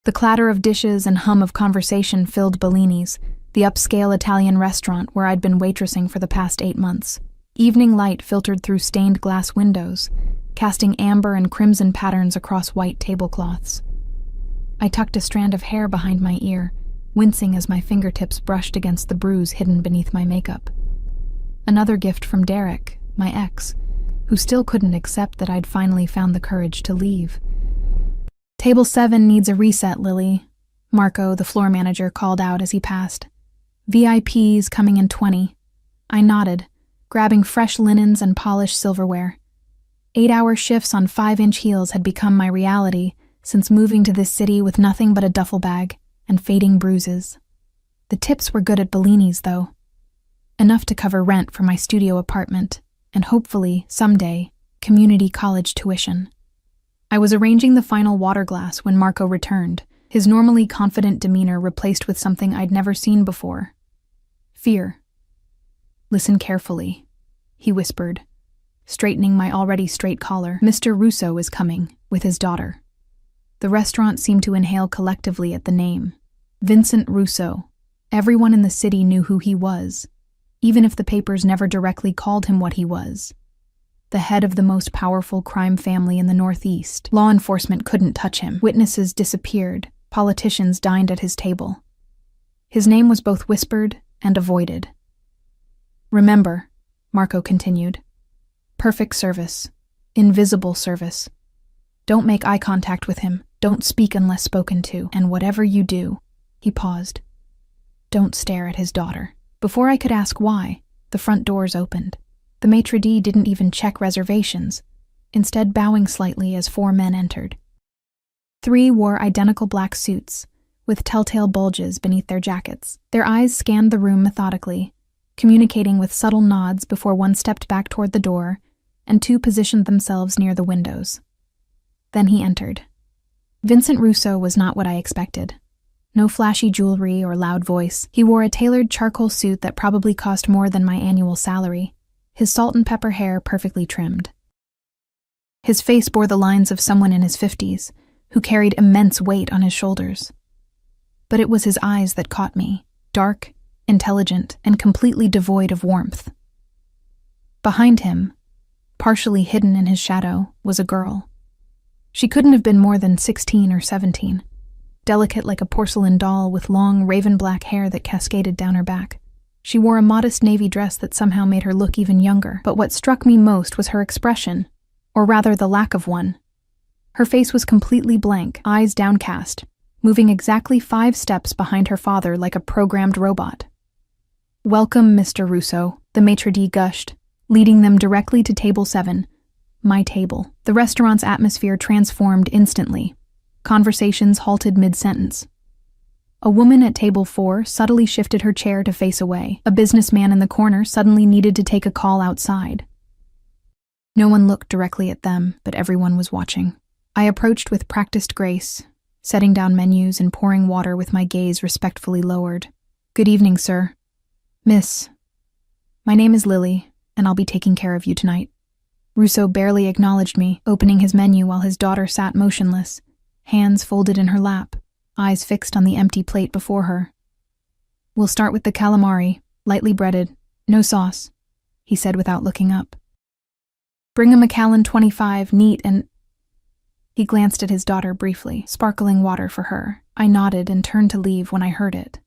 The clatter of dishes and hum of conversation filled Bellini's, the upscale Italian restaurant where I'd been waitressing for the past 8 months. Evening light filtered through stained glass windows, casting amber and crimson patterns across white tablecloths. I tucked a strand of hair behind my ear, wincing as my fingertips brushed against the bruise hidden beneath my makeup. Another gift from Derek, my ex, who still couldn't accept that I'd finally found the courage to leave. "Table 7 needs a reset, Lily," Marco, the floor manager, called out as he passed. "VIPs coming in 20. I nodded, grabbing fresh linens and polished silverware. 8-hour shifts on 5-inch heels had become my reality since moving to this city with nothing but a duffel bag and fading bruises. The tips were good at Bellini's, though. Enough to cover rent for my studio apartment and hopefully, someday, community college tuition. I was arranging the final water glass when Marco returned, his normally confident demeanor replaced with something I'd never seen before. Fear. "Listen carefully," he whispered, straightening my already straight collar. "Mr. Russo is coming, with his daughter." The restaurant seemed to inhale collectively at the name. Vincent Russo. Everyone in the city knew who he was, even if the papers never directly called him what he was. The head of the most powerful crime family in the Northeast. Law enforcement couldn't touch him. Witnesses disappeared. Politicians dined at his table. His name was both whispered and avoided. "Remember," Marco continued, "perfect service. Invisible service. Don't make eye contact with him. Don't speak unless spoken to. And whatever you do," he paused, "don't stare at his daughter." Before I could ask why, the front doors opened. The maitre d' didn't even check reservations, instead bowing slightly as 4 men entered. 3 wore identical black suits, with telltale bulges beneath their jackets. Their eyes scanned the room methodically, communicating with subtle nods before one stepped back toward the door, and 2 positioned themselves near the windows. Then he entered. Vincent Russo was not what I expected. No flashy jewelry or loud voice. He wore a tailored charcoal suit that probably cost more than my annual salary, his salt and pepper hair perfectly trimmed. His face bore the lines of someone in his 50s, who carried immense weight on his shoulders. But it was his eyes that caught me, dark, intelligent, and completely devoid of warmth. Behind him, partially hidden in his shadow, was a girl. She couldn't have been more than 16 or 17, delicate like a porcelain doll with long, raven-black hair that cascaded down her back. She wore a modest navy dress that somehow made her look even younger, but what struck me most was her expression, or rather the lack of one. Her face was completely blank, eyes downcast, moving exactly 5 steps behind her father like a programmed robot. "Welcome, Mr. Russo," the maitre d' gushed, leading them directly to table 7, my table. The restaurant's atmosphere transformed instantly. Conversations halted mid-sentence. A woman at table 4 subtly shifted her chair to face away. A businessman in the corner suddenly needed to take a call outside. No one looked directly at them, but everyone was watching. I approached with practiced grace, setting down menus and pouring water with my gaze respectfully lowered. "Good evening, sir. Miss. My name is Lily, and I'll be taking care of you tonight." Russo barely acknowledged me, opening his menu while his daughter sat motionless, hands folded in her lap, eyes fixed on the empty plate before her. "We'll start with the calamari, lightly breaded, no sauce," he said without looking up. "Bring a Macallan 25, neat and—" He glanced at his daughter briefly, sparkling water for her. I nodded and turned to leave when I heard it.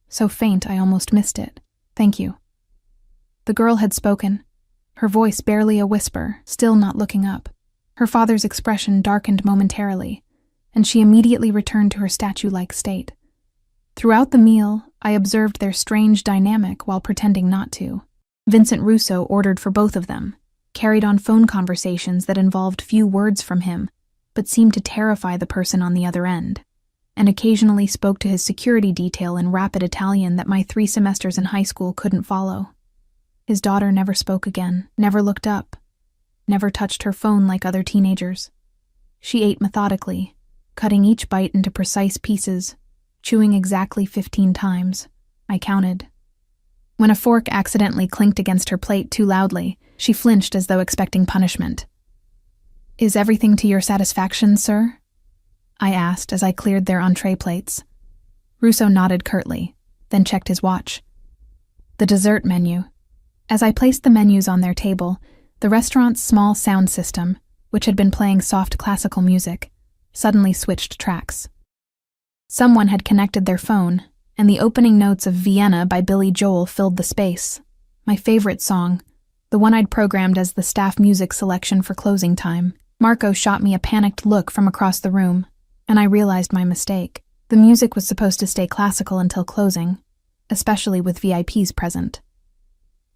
So faint I almost missed it. "Thank you." The girl had spoken, her voice barely a whisper, still not looking up. Her father's expression darkened momentarily, and she immediately returned to her statue-like state. Throughout the meal, I observed their strange dynamic while pretending not to. Vincent Russo ordered for both of them, carried on phone conversations that involved few words from him, but seemed to terrify the person on the other end, and occasionally spoke to his security detail in rapid Italian that my 3 semesters in high school couldn't follow. His daughter never spoke again, never looked up, never touched her phone like other teenagers. She ate methodically, cutting each bite into precise pieces, chewing exactly 15 times. I counted. When a fork accidentally clinked against her plate too loudly, she flinched as though expecting punishment. "Is everything to your satisfaction, sir?" I asked as I cleared their entree plates. Russo nodded curtly, then checked his watch. The dessert menu. As I placed the menus on their table, the restaurant's small sound system, which had been playing soft classical music, suddenly switched tracks. Someone had connected their phone, and the opening notes of Vienna by Billy Joel filled the space. My favorite song, the one I'd programmed as the staff music selection for closing time. Marco shot me a panicked look from across the room, and I realized my mistake. The music was supposed to stay classical until closing, especially with VIPs present.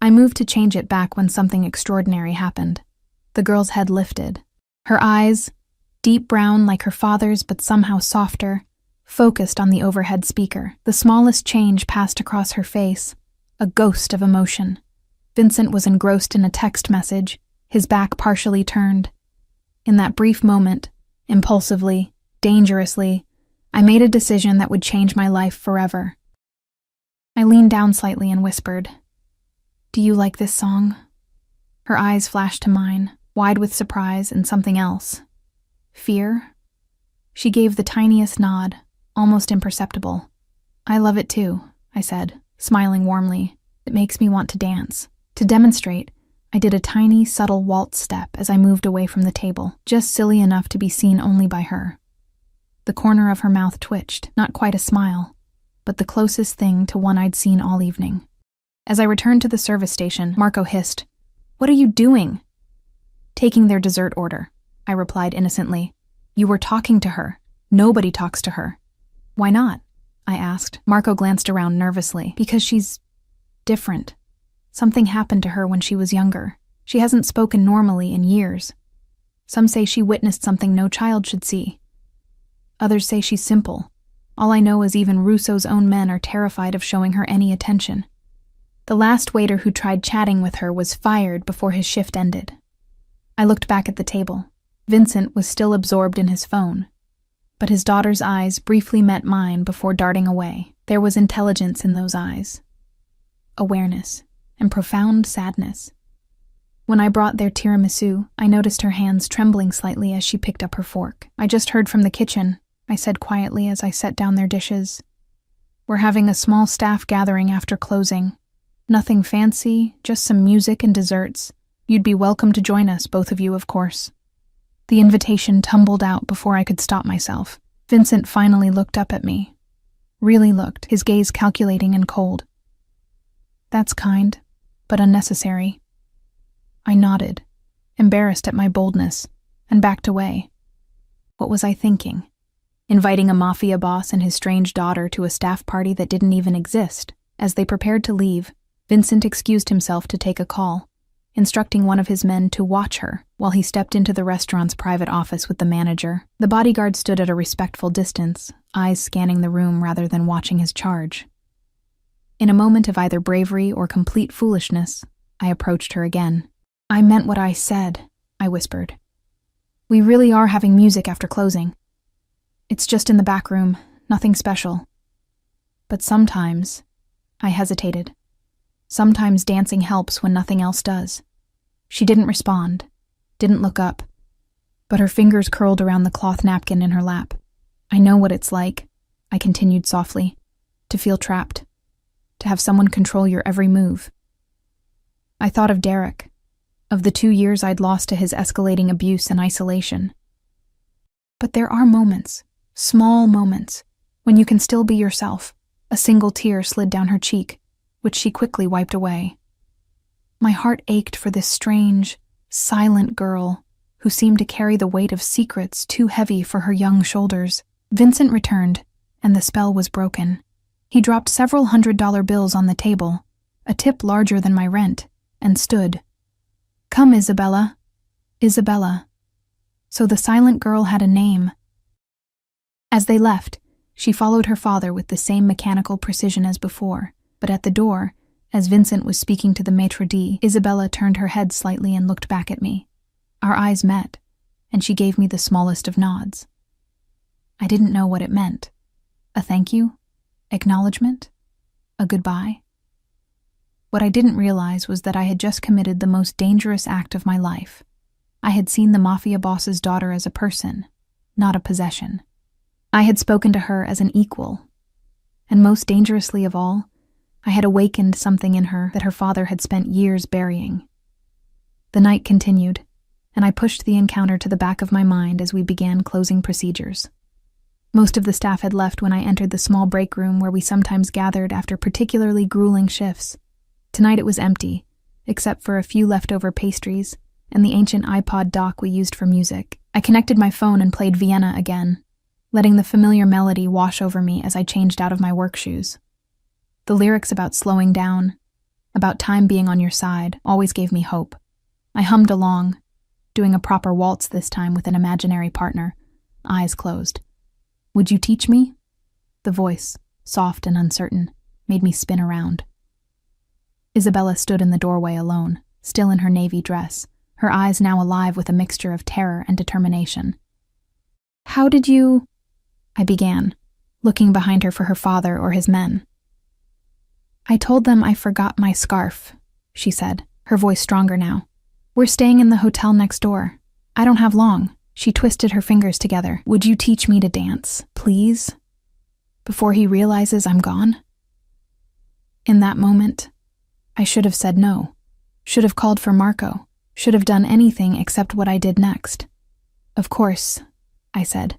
I moved to change it back when something extraordinary happened. The girl's head lifted. Her eyes, deep brown like her father's but somehow softer, focused on the overhead speaker. The smallest change passed across her face, a ghost of emotion. Vincent was engrossed in a text message, his back partially turned. In that brief moment, impulsively, dangerously, I made a decision that would change my life forever. I leaned down slightly and whispered, "Do you like this song?" Her eyes flashed to mine, wide with surprise and something else. Fear? She gave the tiniest nod, almost imperceptible. "I love it too," I said, smiling warmly. "It makes me want to dance." To demonstrate, I did a tiny, subtle waltz step as I moved away from the table, just silly enough to be seen only by her. The corner of her mouth twitched, not quite a smile, but the closest thing to one I'd seen all evening. As I returned to the service station, Marco hissed, "What are you doing?" "Taking their dessert order," I replied innocently. "You were talking to her. Nobody talks to her." "Why not?" I asked. Marco glanced around nervously. "Because she's different. Something happened to her when she was younger. She hasn't spoken normally in years. Some say she witnessed something no child should see. Others say she's simple. All I know is even Russo's own men are terrified of showing her any attention. The last waiter who tried chatting with her was fired before his shift ended." I looked back at the table. Vincent was still absorbed in his phone, but his daughter's eyes briefly met mine before darting away. There was intelligence in those eyes, awareness, and profound sadness. When I brought their tiramisu, I noticed her hands trembling slightly as she picked up her fork. "I just heard from the kitchen," I said quietly as I set down their dishes. "We're having a small staff gathering after closing. Nothing fancy, just some music and desserts. You'd be welcome to join us, both of you, of course." The invitation tumbled out before I could stop myself. Vincent finally looked up at me. Really looked, his gaze calculating and cold. "That's kind, but unnecessary." I nodded, embarrassed at my boldness, and backed away. What was I thinking? Inviting a mafia boss and his strange daughter to a staff party that didn't even exist. As they prepared to leave, Vincent excused himself to take a call, instructing one of his men to watch her while he stepped into the restaurant's private office with the manager. The bodyguard stood at a respectful distance, eyes scanning the room rather than watching his charge. In a moment of either bravery or complete foolishness, I approached her again. "I meant what I said," I whispered. "We really are having music after closing. It's just in the back room, nothing special. But sometimes," I hesitated, "sometimes dancing helps when nothing else does." She didn't respond, didn't look up, but her fingers curled around the cloth napkin in her lap. "I know what it's like," I continued softly, "to feel trapped, to have someone control your every move." I thought of Derek, of the 2 years I'd lost to his escalating abuse and isolation. But there are moments, small moments, when you can still be yourself. A single tear slid down her cheek, which she quickly wiped away. My heart ached for this strange, silent girl who seemed to carry the weight of secrets too heavy for her young shoulders. Vincent returned, and the spell was broken. He dropped several $100 bills on the table, a tip larger than my rent, and stood. "Come, Isabella. Isabella." So the silent girl had a name. As they left, she followed her father with the same mechanical precision as before, but at the door, as Vincent was speaking to the maitre d', Isabella turned her head slightly and looked back at me. Our eyes met, and she gave me the smallest of nods. I didn't know what it meant. A thank you? Acknowledgement? A goodbye? What I didn't realize was that I had just committed the most dangerous act of my life. I had seen the mafia boss's daughter as a person, not a possession. I had spoken to her as an equal. And most dangerously of all, I had awakened something in her that her father had spent years burying. The night continued, and I pushed the encounter to the back of my mind as we began closing procedures. Most of the staff had left when I entered the small break room where we sometimes gathered after particularly grueling shifts. Tonight it was empty, except for a few leftover pastries and the ancient iPod dock we used for music. I connected my phone and played Vienna again, letting the familiar melody wash over me as I changed out of my work shoes. The lyrics about slowing down, about time being on your side, always gave me hope. I hummed along, doing a proper waltz this time with an imaginary partner, eyes closed. Would you teach me? The voice, soft and uncertain, made me spin around. Isabella stood in the doorway alone, still in her navy dress, her eyes now alive with a mixture of terror and determination. How did you... I began, looking behind her for her father or his men. I told them I forgot my scarf, she said, her voice stronger now. We're staying in the hotel next door. I don't have long. She twisted her fingers together. Would you teach me to dance, please? Before he realizes I'm gone? In that moment, I should have said no, should have called for Marco, should have done anything except what I did next. Of course, I said,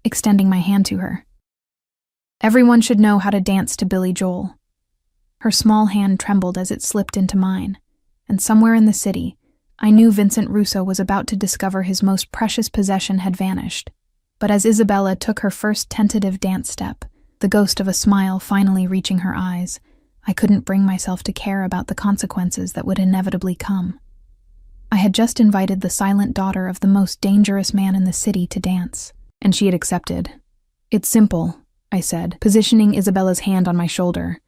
extending my hand to her. Everyone should know how to dance to Billy Joel. Her small hand trembled as it slipped into mine, and somewhere in the city, I knew Vincent Russo was about to discover his most precious possession had vanished. But as Isabella took her first tentative dance step, the ghost of a smile finally reaching her eyes, I couldn't bring myself to care about the consequences that would inevitably come. I had just invited the silent daughter of the most dangerous man in the city to dance, and she had accepted. It's simple, I said, positioning Isabella's hand on my shoulder.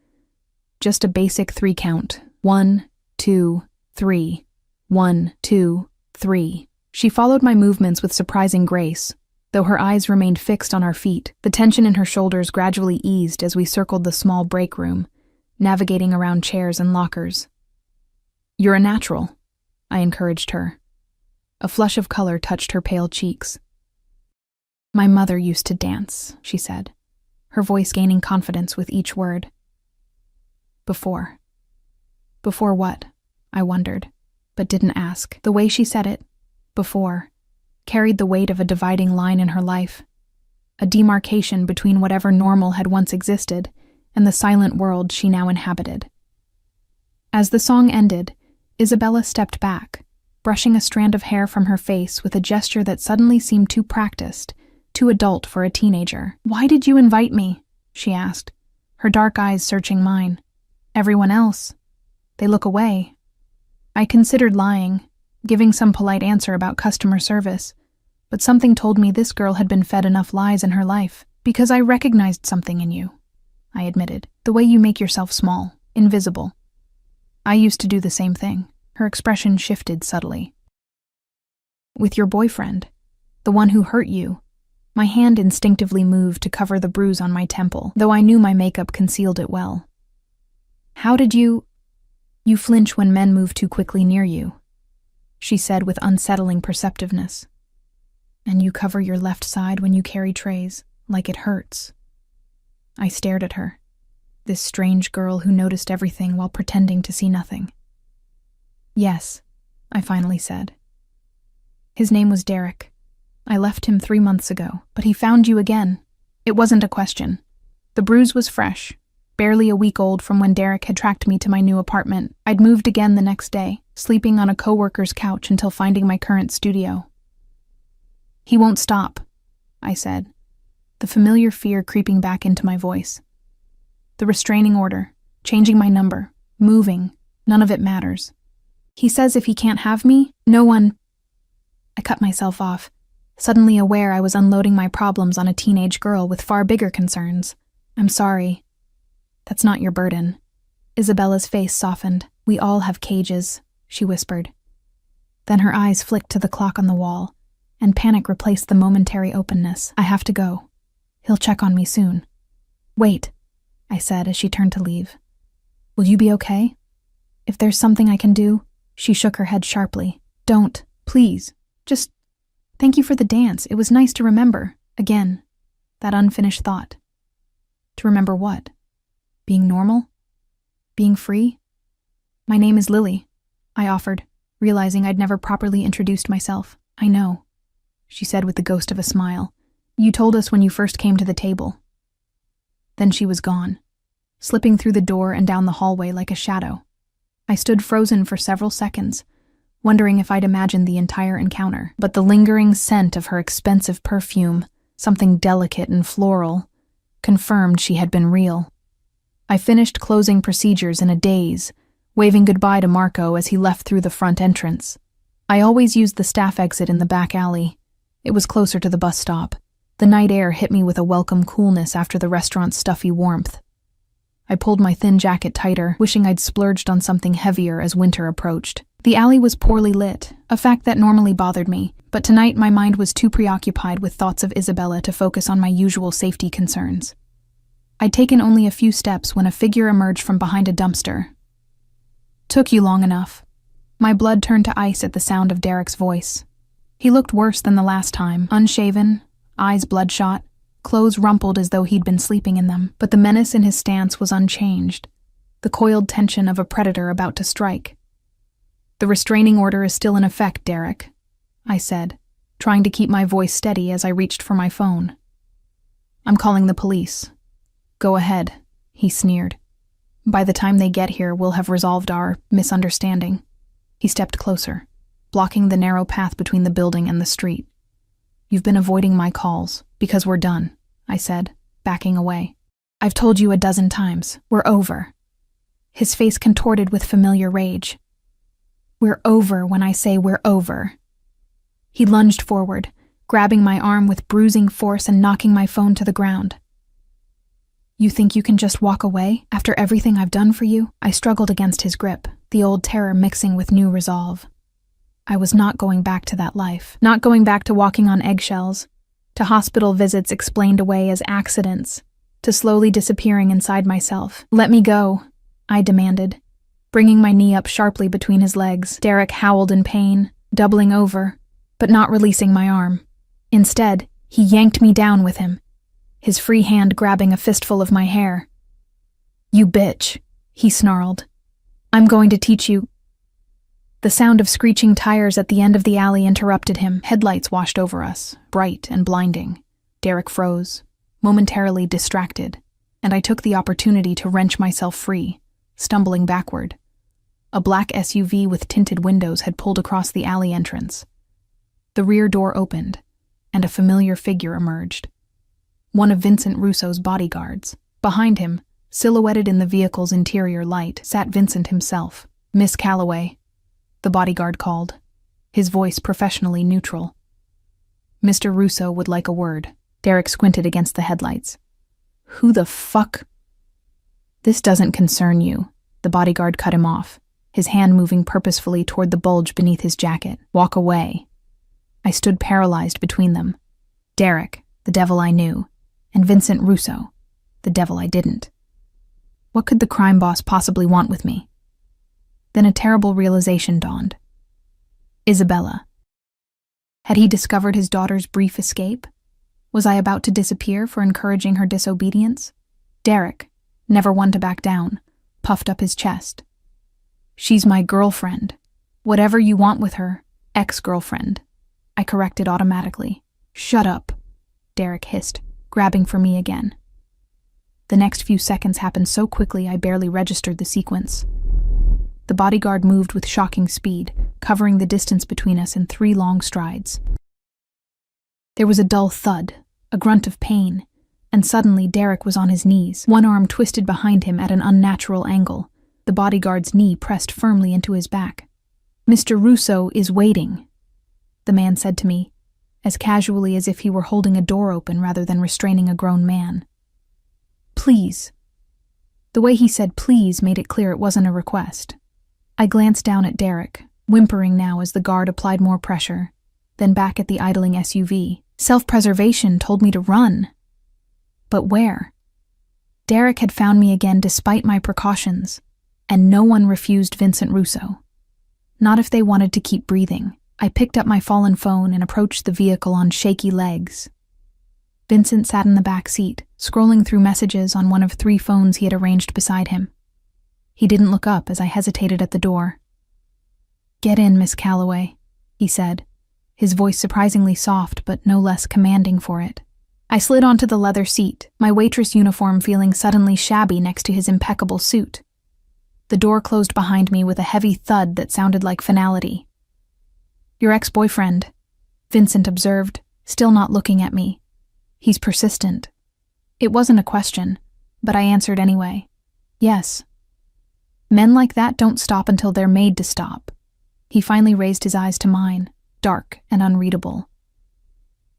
Just a basic 3 count. 1, 2, 3. 1, 2, 3. She followed my movements with surprising grace. Though her eyes remained fixed on our feet, the tension in her shoulders gradually eased as we circled the small break room, navigating around chairs and lockers. You're a natural, I encouraged her. A flush of color touched her pale cheeks. My mother used to dance, she said, her voice gaining confidence with each word. Before. Before what? I wondered, but didn't ask. The way she said it, before, carried the weight of a dividing line in her life, a demarcation between whatever normal had once existed and the silent world she now inhabited. As the song ended, Isabella stepped back, brushing a strand of hair from her face with a gesture that suddenly seemed too practiced, too adult for a teenager. Why did you invite me? She asked, her dark eyes searching mine. Everyone else. They look away. I considered lying, giving some polite answer about customer service, but something told me this girl had been fed enough lies in her life. Because I recognized something in you, I admitted. The way you make yourself small, invisible. I used to do the same thing. Her expression shifted subtly. With your boyfriend, the one who hurt you. My hand instinctively moved to cover the bruise on my temple, though I knew my makeup concealed it well. How did you... You flinch when men move too quickly near you, she said with unsettling perceptiveness. And you cover your left side when you carry trays, like it hurts. I stared at her, this strange girl who noticed everything while pretending to see nothing. Yes, I finally said. His name was Derek. I left him 3 months ago, but he found you again. It wasn't a question. The bruise was fresh, barely a week old from when Derek had tracked me to my new apartment. I'd moved again the next day, sleeping on a coworker's couch until finding my current studio. He won't stop, I said, the familiar fear creeping back into my voice. The restraining order, changing my number, moving, none of it matters. He says if he can't have me, no one... I cut myself off, suddenly aware I was unloading my problems on a teenage girl with far bigger concerns. I'm sorry. That's not your burden. Isabella's face softened. We all have cages, she whispered. Then her eyes flicked to the clock on the wall, and panic replaced the momentary openness. I have to go. He'll check on me soon. Wait, I said as she turned to leave. Will you be okay? If there's something I can do... She shook her head sharply. Don't, please. Just thank you for the dance. It was nice to remember. Again. That unfinished thought. To remember what? Being normal? Being free? My name is Lily, I offered, realizing I'd never properly introduced myself. I know, she said with the ghost of a smile. You told us when you first came to the table. Then she was gone, slipping through the door and down the hallway like a shadow. I stood frozen for several seconds, wondering if I'd imagined the entire encounter, but the lingering scent of her expensive perfume, something delicate and floral, confirmed she had been real. I finished closing procedures in a daze, waving goodbye to Marco as he left through the front entrance. I always used the staff exit in the back alley. It was closer to the bus stop. The night air hit me with a welcome coolness after the restaurant's stuffy warmth. I pulled my thin jacket tighter, wishing I'd splurged on something heavier as winter approached. The alley was poorly lit, a fact that normally bothered me, but tonight my mind was too preoccupied with thoughts of Isabella to focus on my usual safety concerns. I'd taken only a few steps when a figure emerged from behind a dumpster. Took you long enough. My blood turned to ice at the sound of Derek's voice. He looked worse than the last time, unshaven, eyes bloodshot, clothes rumpled as though he'd been sleeping in them, but the menace in his stance was unchanged, the coiled tension of a predator about to strike. The restraining order is still in effect, Derek, I said, trying to keep my voice steady as I reached for my phone. I'm calling the police. Go ahead, he sneered. By the time they get here, we'll have resolved our misunderstanding. He stepped closer, blocking the narrow path between the building and the street. You've been avoiding my calls, because we're done, I said, backing away. I've told you a dozen times, we're over. His face contorted with familiar rage. We're over when I say we're over. He lunged forward, grabbing my arm with bruising force and knocking my phone to the ground. You think you can just walk away after everything I've done for you? I struggled against his grip, the old terror mixing with new resolve. I was not going back to that life, not going back to walking on eggshells, to hospital visits explained away as accidents, to slowly disappearing inside myself. Let me go, I demanded, bringing my knee up sharply between his legs. Derek howled in pain, doubling over, but not releasing my arm. Instead, he yanked me down with him, his free hand grabbing a fistful of my hair. You bitch, he snarled. I'm going to teach you. The sound of screeching tires at the end of the alley interrupted him. Headlights washed over us, bright and blinding. Derek froze, momentarily distracted, and I took the opportunity to wrench myself free, stumbling backward. A black SUV with tinted windows had pulled across the alley entrance. The rear door opened, and a familiar figure emerged. One of Vincent Russo's bodyguards. Behind him, silhouetted in the vehicle's interior light, sat Vincent himself. Miss Calloway, the bodyguard called, his voice professionally neutral. Mr. Russo would like a word. Derek squinted against the headlights. Who the fuck? This doesn't concern you, the bodyguard cut him off, his hand moving purposefully toward the bulge beneath his jacket. Walk away. I stood paralyzed between them. Derek, the devil I knew, and Vincent Russo, the devil I didn't. What could the crime boss possibly want with me? Then a terrible realization dawned. Isabella. Had he discovered his daughter's brief escape? Was I about to disappear for encouraging her disobedience? Derek, never one to back down, puffed up his chest. She's my girlfriend. Whatever you want with her, ex-girlfriend. I corrected automatically. Shut up, Derek hissed, grabbing for me again. The next few seconds happened so quickly I barely registered the sequence. The bodyguard moved with shocking speed, covering the distance between us in 3 long strides. There was a dull thud, a grunt of pain, and suddenly Derek was on his knees, one arm twisted behind him at an unnatural angle, the bodyguard's knee pressed firmly into his back. Mr. Russo is waiting, the man said to me, as casually as if he were holding a door open rather than restraining a grown man. Please. The way he said please made it clear it wasn't a request. I glanced down at Derek, whimpering now as the guard applied more pressure, then back at the idling SUV. Self-preservation told me to run. But where? Derek had found me again despite my precautions, and no one refused Vincent Russo. Not if they wanted to keep breathing. I picked up my fallen phone and approached the vehicle on shaky legs. Vincent sat in the back seat, scrolling through messages on one of 3 phones he had arranged beside him. He didn't look up as I hesitated at the door. "Get in, Miss Calloway," he said, his voice surprisingly soft but no less commanding for it. I slid onto the leather seat, my waitress uniform feeling suddenly shabby next to his impeccable suit. The door closed behind me with a heavy thud that sounded like finality. "Your ex-boyfriend," Vincent observed, still not looking at me. "He's persistent." It wasn't a question, but I answered anyway. "Yes." "Men like that don't stop until they're made to stop." He finally raised his eyes to mine, dark and unreadable.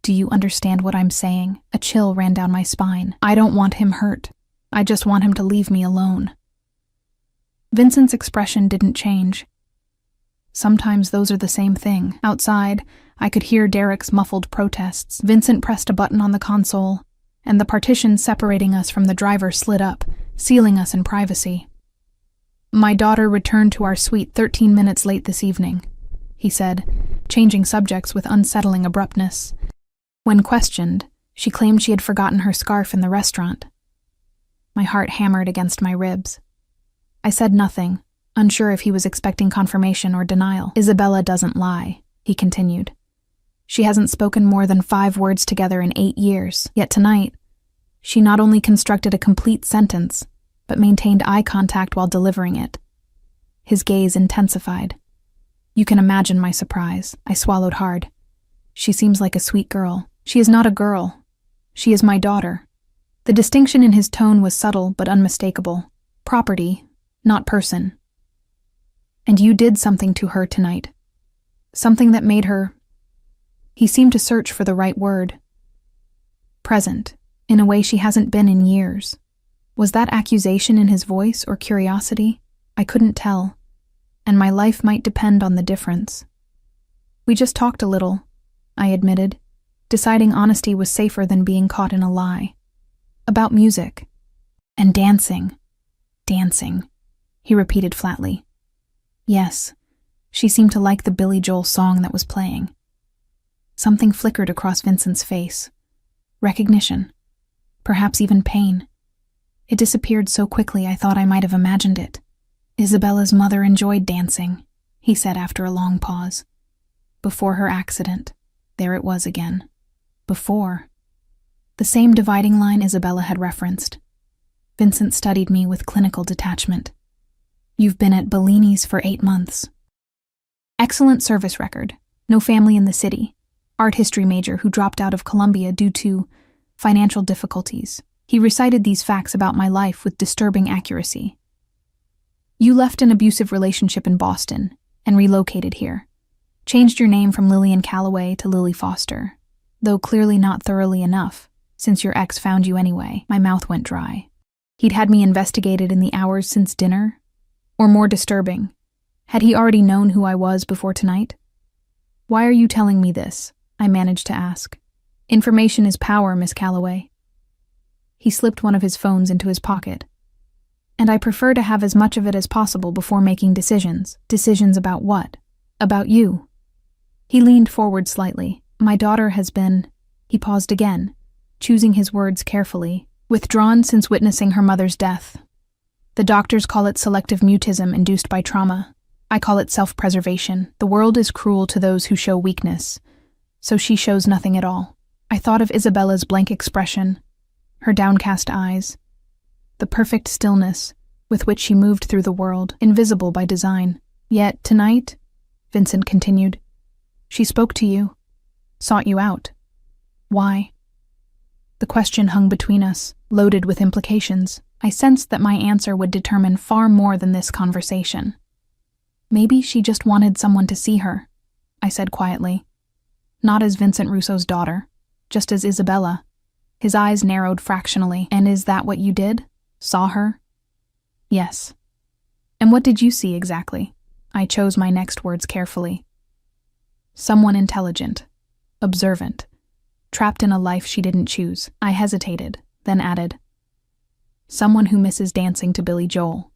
"Do you understand what I'm saying?" A chill ran down my spine. "I don't want him hurt. I just want him to leave me alone." Vincent's expression didn't change. Sometimes those are the same thing. Outside, I could hear Derek's muffled protests. Vincent pressed a button on the console, and the partition separating us from the driver slid up, sealing us in privacy. "My daughter returned to our suite 13 minutes late this evening," he said, changing subjects with unsettling abruptness. When questioned, she claimed she had forgotten her scarf in the restaurant. My heart hammered against my ribs. I said nothing, unsure if he was expecting confirmation or denial. "Isabella doesn't lie," he continued. "She hasn't spoken more than 5 words together in 8 years, yet tonight, she not only constructed a complete sentence, but maintained eye contact while delivering it." His gaze intensified. You can imagine my surprise. I swallowed hard. "She seems like a sweet girl." "She is not a girl. She is my daughter." The distinction in his tone was subtle but unmistakable. Property, not person. "And you did something to her tonight. Something that made her—" He seemed to search for the right word. "Present, in a way she hasn't been in years." Was that accusation in his voice or curiosity? I couldn't tell, and my life might depend on the difference. "We just talked a little," I admitted, deciding honesty was safer than being caught in a lie. "About music. And dancing." "Dancing," he repeated flatly. "Yes, she seemed to like the Billy Joel song that was playing." Something flickered across Vincent's face. Recognition. Perhaps even pain. It disappeared so quickly I thought I might have imagined it. "Isabella's mother enjoyed dancing," he said after a long pause. "Before her accident, there it was again. Before." The same dividing line Isabella had referenced. Vincent studied me with clinical detachment. "You've been at Bellini's for 8 months. Excellent service record. No family in the city. Art history major who dropped out of Columbia due to financial difficulties." He recited these facts about my life with disturbing accuracy. "You left an abusive relationship in Boston and relocated here. Changed your name from Lillian Calloway to Lily Foster, though clearly not thoroughly enough, since your ex found you anyway." My mouth went dry. He'd had me investigated in the hours since dinner? Or more disturbing, had he already known who I was before tonight? "Why are you telling me this?" I managed to ask. "Information is power, Miss Calloway." He slipped one of his phones into his pocket. "And I prefer to have as much of it as possible before making decisions." "Decisions about what?" "About you." He leaned forward slightly. "My daughter has been—" He paused again, choosing his words carefully. "Withdrawn since witnessing her mother's death. The doctors call it selective mutism induced by trauma. I call it self-preservation. The world is cruel to those who show weakness, so she shows nothing at all." I thought of Isabella's blank expression, her downcast eyes, the perfect stillness with which she moved through the world, invisible by design. "Yet tonight," Vincent continued, "she spoke to you, sought you out. Why?" The question hung between us, loaded with implications. I sensed that my answer would determine far more than this conversation. "Maybe she just wanted someone to see her," I said quietly. "Not as Vincent Russo's daughter, just as Isabella." His eyes narrowed fractionally. "And is that what you did? Saw her?" "Yes." "And what did you see exactly?" I chose my next words carefully. "Someone intelligent, observant, trapped in a life she didn't choose." I hesitated, then added, "Someone who misses dancing to Billy Joel."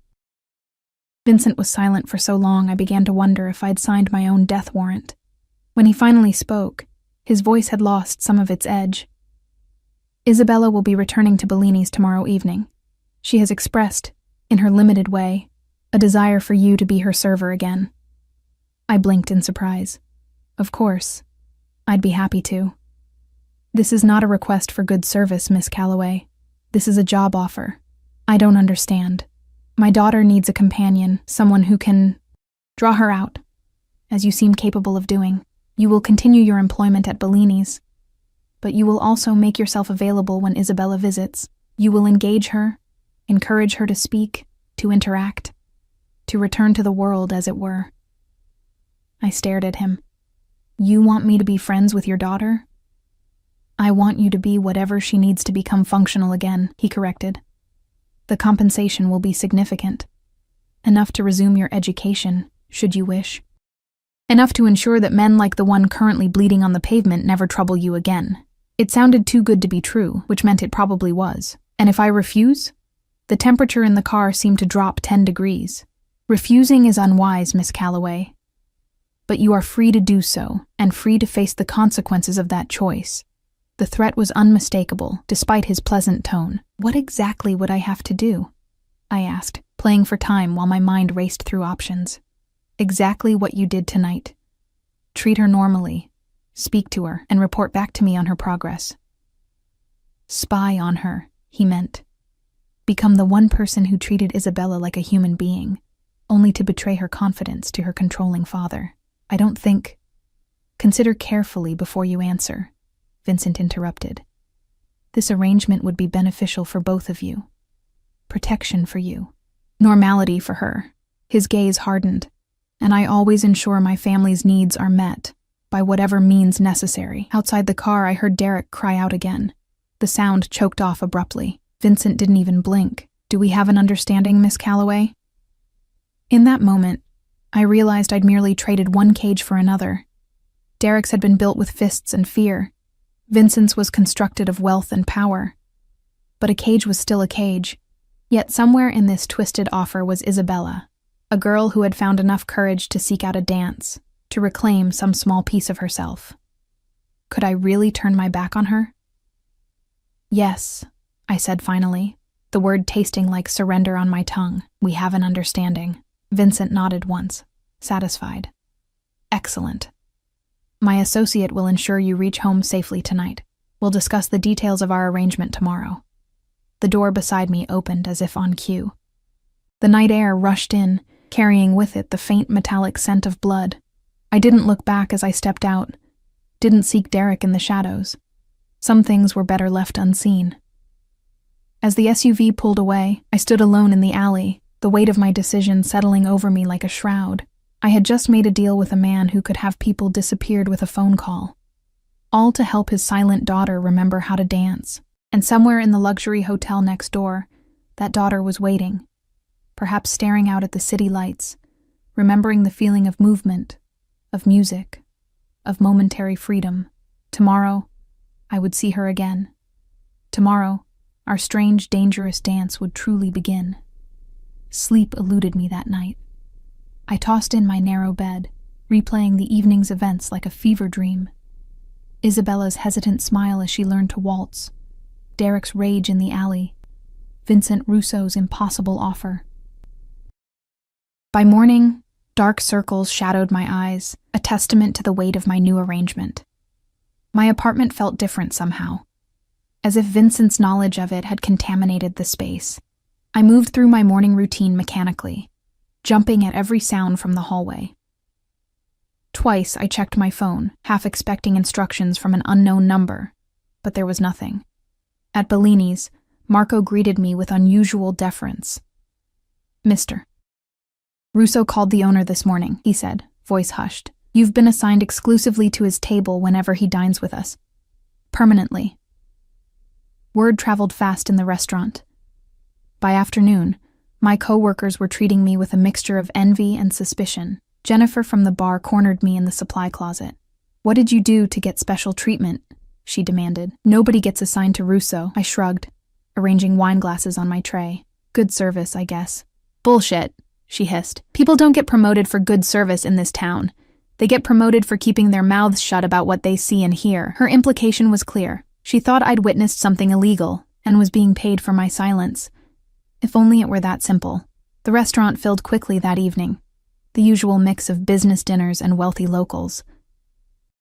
Vincent was silent for so long I began to wonder if I'd signed my own death warrant. When he finally spoke, his voice had lost some of its edge. Isabella will be returning to Bellini's tomorrow evening. She has expressed, in her limited way, a desire for you to be her server again. I blinked in surprise. Of course. I'd be happy to. This is not a request for good service, Miss Calloway. This is a job offer. I don't understand. My daughter needs a companion, someone who can draw her out, as you seem capable of doing. You will continue your employment at Bellini's, but you will also make yourself available when Isabella visits. You will engage her, encourage her to speak, to interact, to return to the world, as it were. I stared at him. You want me to be friends with your daughter? I want you to be whatever she needs to become functional again, he corrected. The compensation will be significant. Enough to resume your education, should you wish. Enough to ensure that men like the one currently bleeding on the pavement never trouble you again. It sounded too good to be true, which meant it probably was. And if I refuse? The temperature in the car seemed to drop 10 degrees. Refusing is unwise, Miss Calloway. But you are free to do so, and free to face the consequences of that choice. The threat was unmistakable, despite his pleasant tone. What exactly would I have to do? I asked, playing for time while my mind raced through options. Exactly what you did tonight. Treat her normally, speak to her, and report back to me on her progress. Spy on her, he meant. Become the one person who treated Isabella like a human being, only to betray her confidence to her controlling father. I don't think. Consider carefully before you answer, Vincent interrupted. This arrangement would be beneficial for both of you. Protection for you. Normality for her. His gaze hardened. And I always ensure my family's needs are met, by whatever means necessary. Outside the car, I heard Derek cry out again. The sound choked off abruptly. Vincent didn't even blink. Do we have an understanding, Miss Calloway? In that moment, I realized I'd merely traded one cage for another. Derek's had been built with fists and fear. Vincent's was constructed of wealth and power. But a cage was still a cage. Yet somewhere in this twisted offer was Isabella, a girl who had found enough courage to seek out a dance, to reclaim some small piece of herself. Could I really turn my back on her? Yes, I said finally, the word tasting like surrender on my tongue. We have an understanding. Vincent nodded once, satisfied. Excellent. My associate will ensure you reach home safely tonight. We'll discuss the details of our arrangement tomorrow. The door beside me opened as if on cue. The night air rushed in, carrying with it the faint metallic scent of blood. I didn't look back as I stepped out, didn't seek Derek in the shadows. Some things were better left unseen. As the SUV pulled away, I stood alone in the alley, the weight of my decision settling over me like a shroud. I had just made a deal with a man who could have people disappeared with a phone call. All to help his silent daughter remember how to dance. And somewhere in the luxury hotel next door, that daughter was waiting, perhaps staring out at the city lights, remembering the feeling of movement, of music, of momentary freedom. Tomorrow, I would see her again. Tomorrow, our strange, dangerous dance would truly begin. Sleep eluded me that night. I tossed in my narrow bed, replaying the evening's events like a fever dream. Isabella's hesitant smile as she learned to waltz, Derek's rage in the alley, Vincent Russo's impossible offer. By morning, dark circles shadowed my eyes, a testament to the weight of my new arrangement. My apartment felt different somehow, as if Vincent's knowledge of it had contaminated the space. I moved through my morning routine mechanically, jumping at every sound from the hallway. Twice I checked my phone, half expecting instructions from an unknown number, but there was nothing. At Bellini's, Marco greeted me with unusual deference. Mr. Russo called the owner this morning, he said, voice hushed. You've been assigned exclusively to his table whenever he dines with us. Permanently. Word traveled fast in the restaurant. By afternoon, my co-workers were treating me with a mixture of envy and suspicion. Jennifer from the bar cornered me in the supply closet. What did you do to get special treatment? She demanded. Nobody gets assigned to Russo, I shrugged, arranging wine glasses on my tray. Good service, I guess. Bullshit, she hissed. People don't get promoted for good service in this town. They get promoted for keeping their mouths shut about what they see and hear. Her implication was clear. She thought I'd witnessed something illegal and was being paid for my silence. If only it were that simple. The restaurant filled quickly that evening, the usual mix of business dinners and wealthy locals.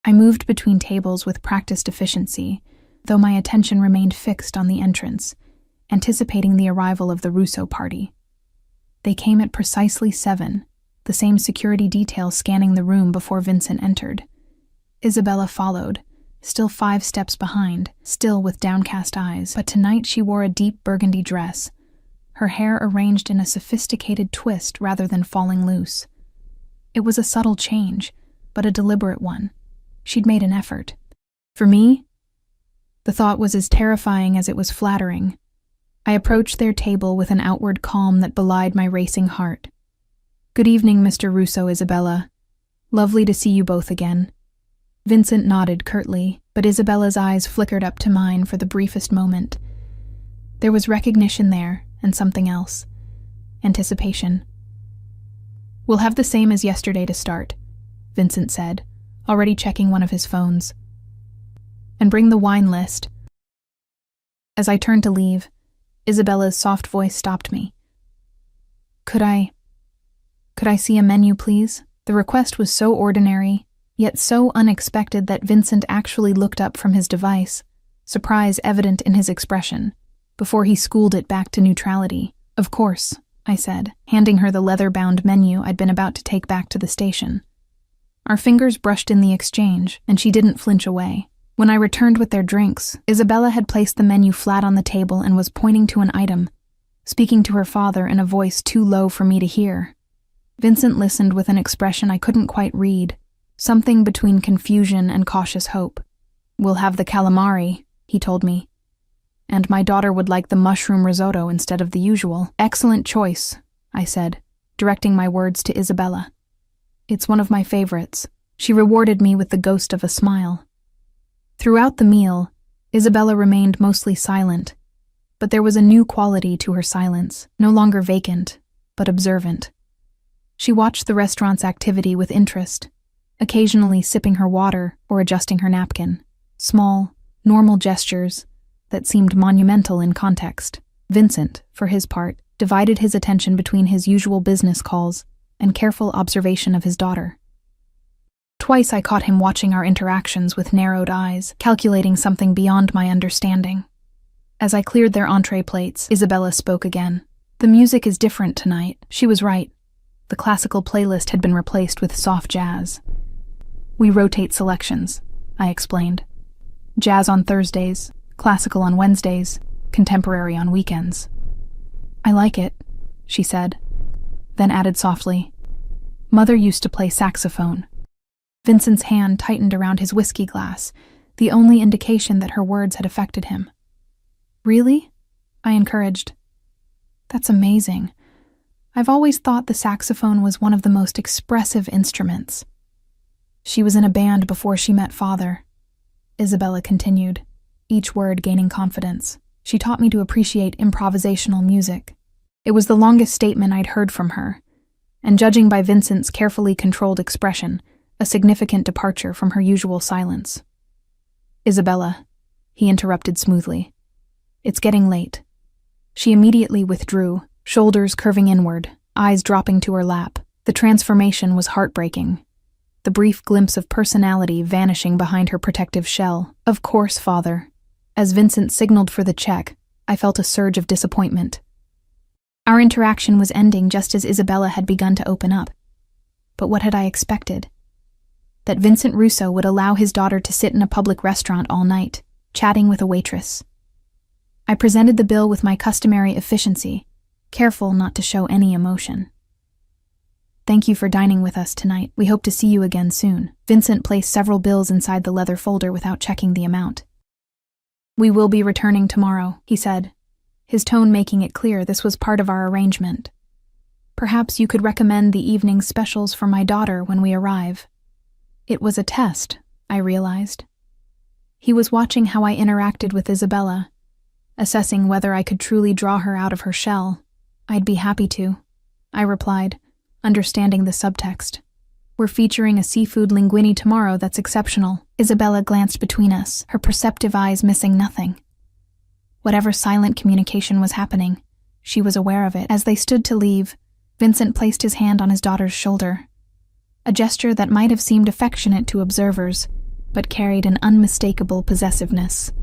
I moved between tables with practiced efficiency, though my attention remained fixed on the entrance, anticipating the arrival of the Russo party. They came at precisely 7, the same security detail scanning the room before Vincent entered. Isabella followed, still 5 steps behind, still with downcast eyes, but tonight she wore a deep burgundy dress, her hair arranged in a sophisticated twist rather than falling loose. It was a subtle change, but a deliberate one. She'd made an effort. For me? The thought was as terrifying as it was flattering. I approached their table with an outward calm that belied my racing heart. "Good evening, Mr. Russo, Isabella. Lovely to see you both again." Vincent nodded curtly, but Isabella's eyes flickered up to mine for the briefest moment. There was recognition there, and something else. Anticipation. "We'll have the same as yesterday to start," Vincent said, already checking one of his phones. "And bring the wine list." As I turned to leave, Isabella's soft voice stopped me. Could I see a menu, please?" The request was so ordinary, yet so unexpected that Vincent actually looked up from his device, surprise evident in his expression, before he schooled it back to neutrality. "Of course," I said, handing her the leather-bound menu I'd been about to take back to the station. Our fingers brushed in the exchange, and she didn't flinch away. When I returned with their drinks, Isabella had placed the menu flat on the table and was pointing to an item, speaking to her father in a voice too low for me to hear. Vincent listened with an expression I couldn't quite read, something between confusion and cautious hope. "We'll have the calamari," he told me. "And my daughter would like the mushroom risotto instead of the usual." "Excellent choice," I said, directing my words to Isabella. "It's one of my favorites." She rewarded me with the ghost of a smile. Throughout the meal, Isabella remained mostly silent, but there was a new quality to her silence, no longer vacant, but observant. She watched the restaurant's activity with interest, occasionally sipping her water or adjusting her napkin. Small, normal gestures that seemed monumental in context. Vincent, for his part, divided his attention between his usual business calls and careful observation of his daughter. Twice I caught him watching our interactions with narrowed eyes, calculating something beyond my understanding. As I cleared their entree plates, Isabella spoke again. "The music is different tonight." She was right. The classical playlist had been replaced with soft jazz. "We rotate selections," I explained. "Jazz on Thursdays, classical on Wednesdays, contemporary on weekends." "I like it," she said, then added softly, "Mother used to play saxophone." Vincent's hand tightened around his whiskey glass, the only indication that her words had affected him. "Really?" I encouraged. "That's amazing. I've always thought the saxophone was one of the most expressive instruments." "She was in a band before she met Father," Isabella continued, each word gaining confidence. "She taught me to appreciate improvisational music." It was the longest statement I'd heard from her, and judging by Vincent's carefully controlled expression, a significant departure from her usual silence. "Isabella," he interrupted smoothly, "it's getting late." She immediately withdrew, shoulders curving inward, eyes dropping to her lap. The transformation was heartbreaking, the brief glimpse of personality vanishing behind her protective shell. "Of course, Father." As Vincent signaled for the check, I felt a surge of disappointment. Our interaction was ending just as Isabella had begun to open up. But what had I expected? That Vincent Russo would allow his daughter to sit in a public restaurant all night, chatting with a waitress. I presented the bill with my customary efficiency, careful not to show any emotion. "Thank you for dining with us tonight. We hope to see you again soon." Vincent placed several bills inside the leather folder without checking the amount. "We will be returning tomorrow," he said, his tone making it clear this was part of our arrangement. "Perhaps you could recommend the evening specials for my daughter when we arrive." It was a test, I realized. He was watching how I interacted with Isabella, assessing whether I could truly draw her out of her shell. "I'd be happy to," I replied, understanding the subtext. We're featuring a seafood linguine tomorrow that's exceptional. Isabella glanced between us, her perceptive eyes missing nothing. Whatever silent communication was happening, she was aware of it. As they stood to leave, Vincent placed his hand on his daughter's shoulder, a gesture that might have seemed affectionate to observers, but carried an unmistakable possessiveness.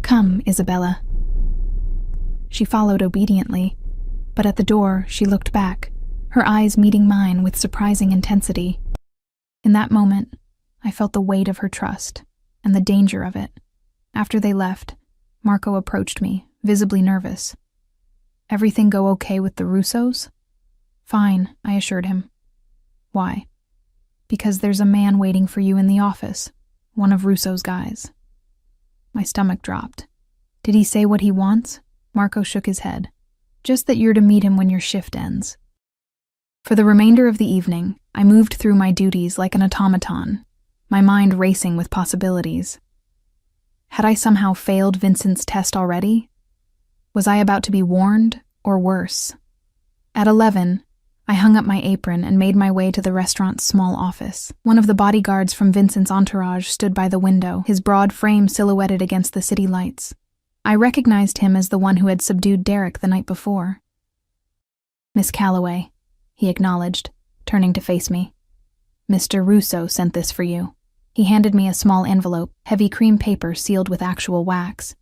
"Come, Isabella." She followed obediently, but at the door she looked back, her eyes meeting mine with surprising intensity. In that moment, I felt the weight of her trust, and the danger of it. After they left, Marco approached me, visibly nervous. "Everything go okay with the Russos?" "Fine," I assured him. "Why?" "Because there's a man waiting for you in the office, one of Russo's guys." My stomach dropped. "Did he say what he wants?" Marco shook his head. "Just that you're to meet him when your shift ends." For the remainder of the evening, I moved through my duties like an automaton, my mind racing with possibilities. Had I somehow failed Vincent's test already? Was I about to be warned, or worse? At 11, I hung up my apron and made my way to the restaurant's small office. One of the bodyguards from Vincent's entourage stood by the window, his broad frame silhouetted against the city lights. I recognized him as the one who had subdued Derek the night before. "Miss Calloway," he acknowledged, turning to face me. "Mr. Russo sent this for you." He handed me a small envelope, heavy cream paper sealed with actual wax.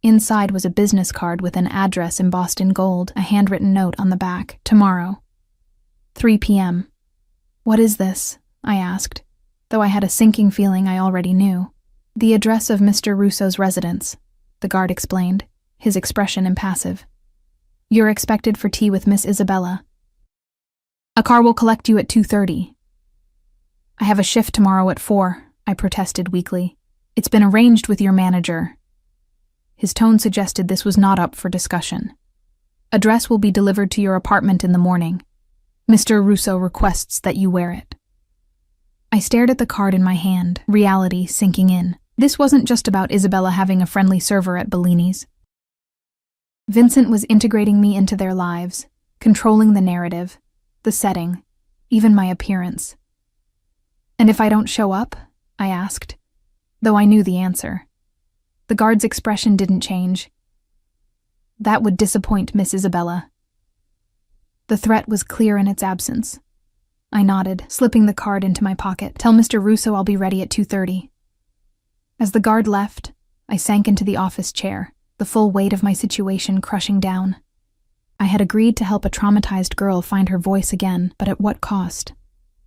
Inside was a business card with an address embossed in gold, a handwritten note on the back. "Tomorrow, 3 p.m. "What is this?" I asked, though I had a sinking feeling I already knew. "The address of Mr. Russo's residence," the guard explained, his expression impassive. "You're expected for tea with Miss Isabella. A car will collect you at 2:30. "I have a shift tomorrow at 4, I protested weakly. "It's been arranged with your manager." His tone suggested this was not up for discussion. "Address will be delivered to your apartment in the morning. Mr. Russo requests that you wear it." I stared at the card in my hand, reality sinking in. This wasn't just about Isabella having a friendly server at Bellini's. Vincent was integrating me into their lives, controlling the narrative, the setting, even my appearance. "And if I don't show up?" I asked, though I knew the answer. The guard's expression didn't change. "That would disappoint Miss Isabella." The threat was clear in its absence. I nodded, slipping the card into my pocket. "Tell Mr. Russo I'll be ready at 2:30. As the guard left, I sank into the office chair, the full weight of my situation crushing down. I had agreed to help a traumatized girl find her voice again, but at what cost?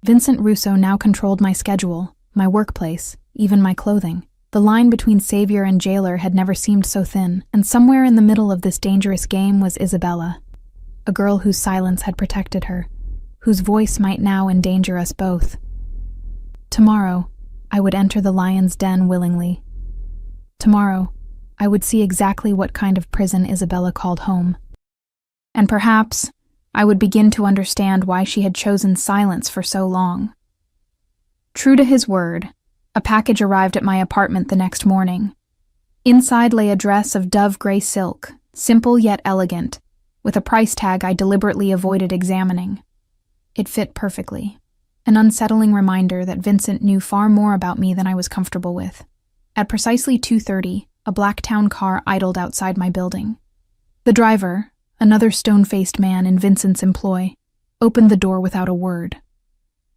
Vincent Russo now controlled my schedule, my workplace, even my clothing. The line between savior and jailer had never seemed so thin, and somewhere in the middle of this dangerous game was Isabella, a girl whose silence had protected her, whose voice might now endanger us both. Tomorrow, I would enter the lion's den willingly. Tomorrow, I would see exactly what kind of prison Isabella called home. And perhaps, I would begin to understand why she had chosen silence for so long. True to his word, a package arrived at my apartment the next morning. Inside lay a dress of dove gray silk, simple yet elegant, with a price tag I deliberately avoided examining. It fit perfectly, an unsettling reminder that Vincent knew far more about me than I was comfortable with. At precisely 2:30, a black town car idled outside my building. The driver, another stone-faced man in Vincent's employ, opened the door without a word.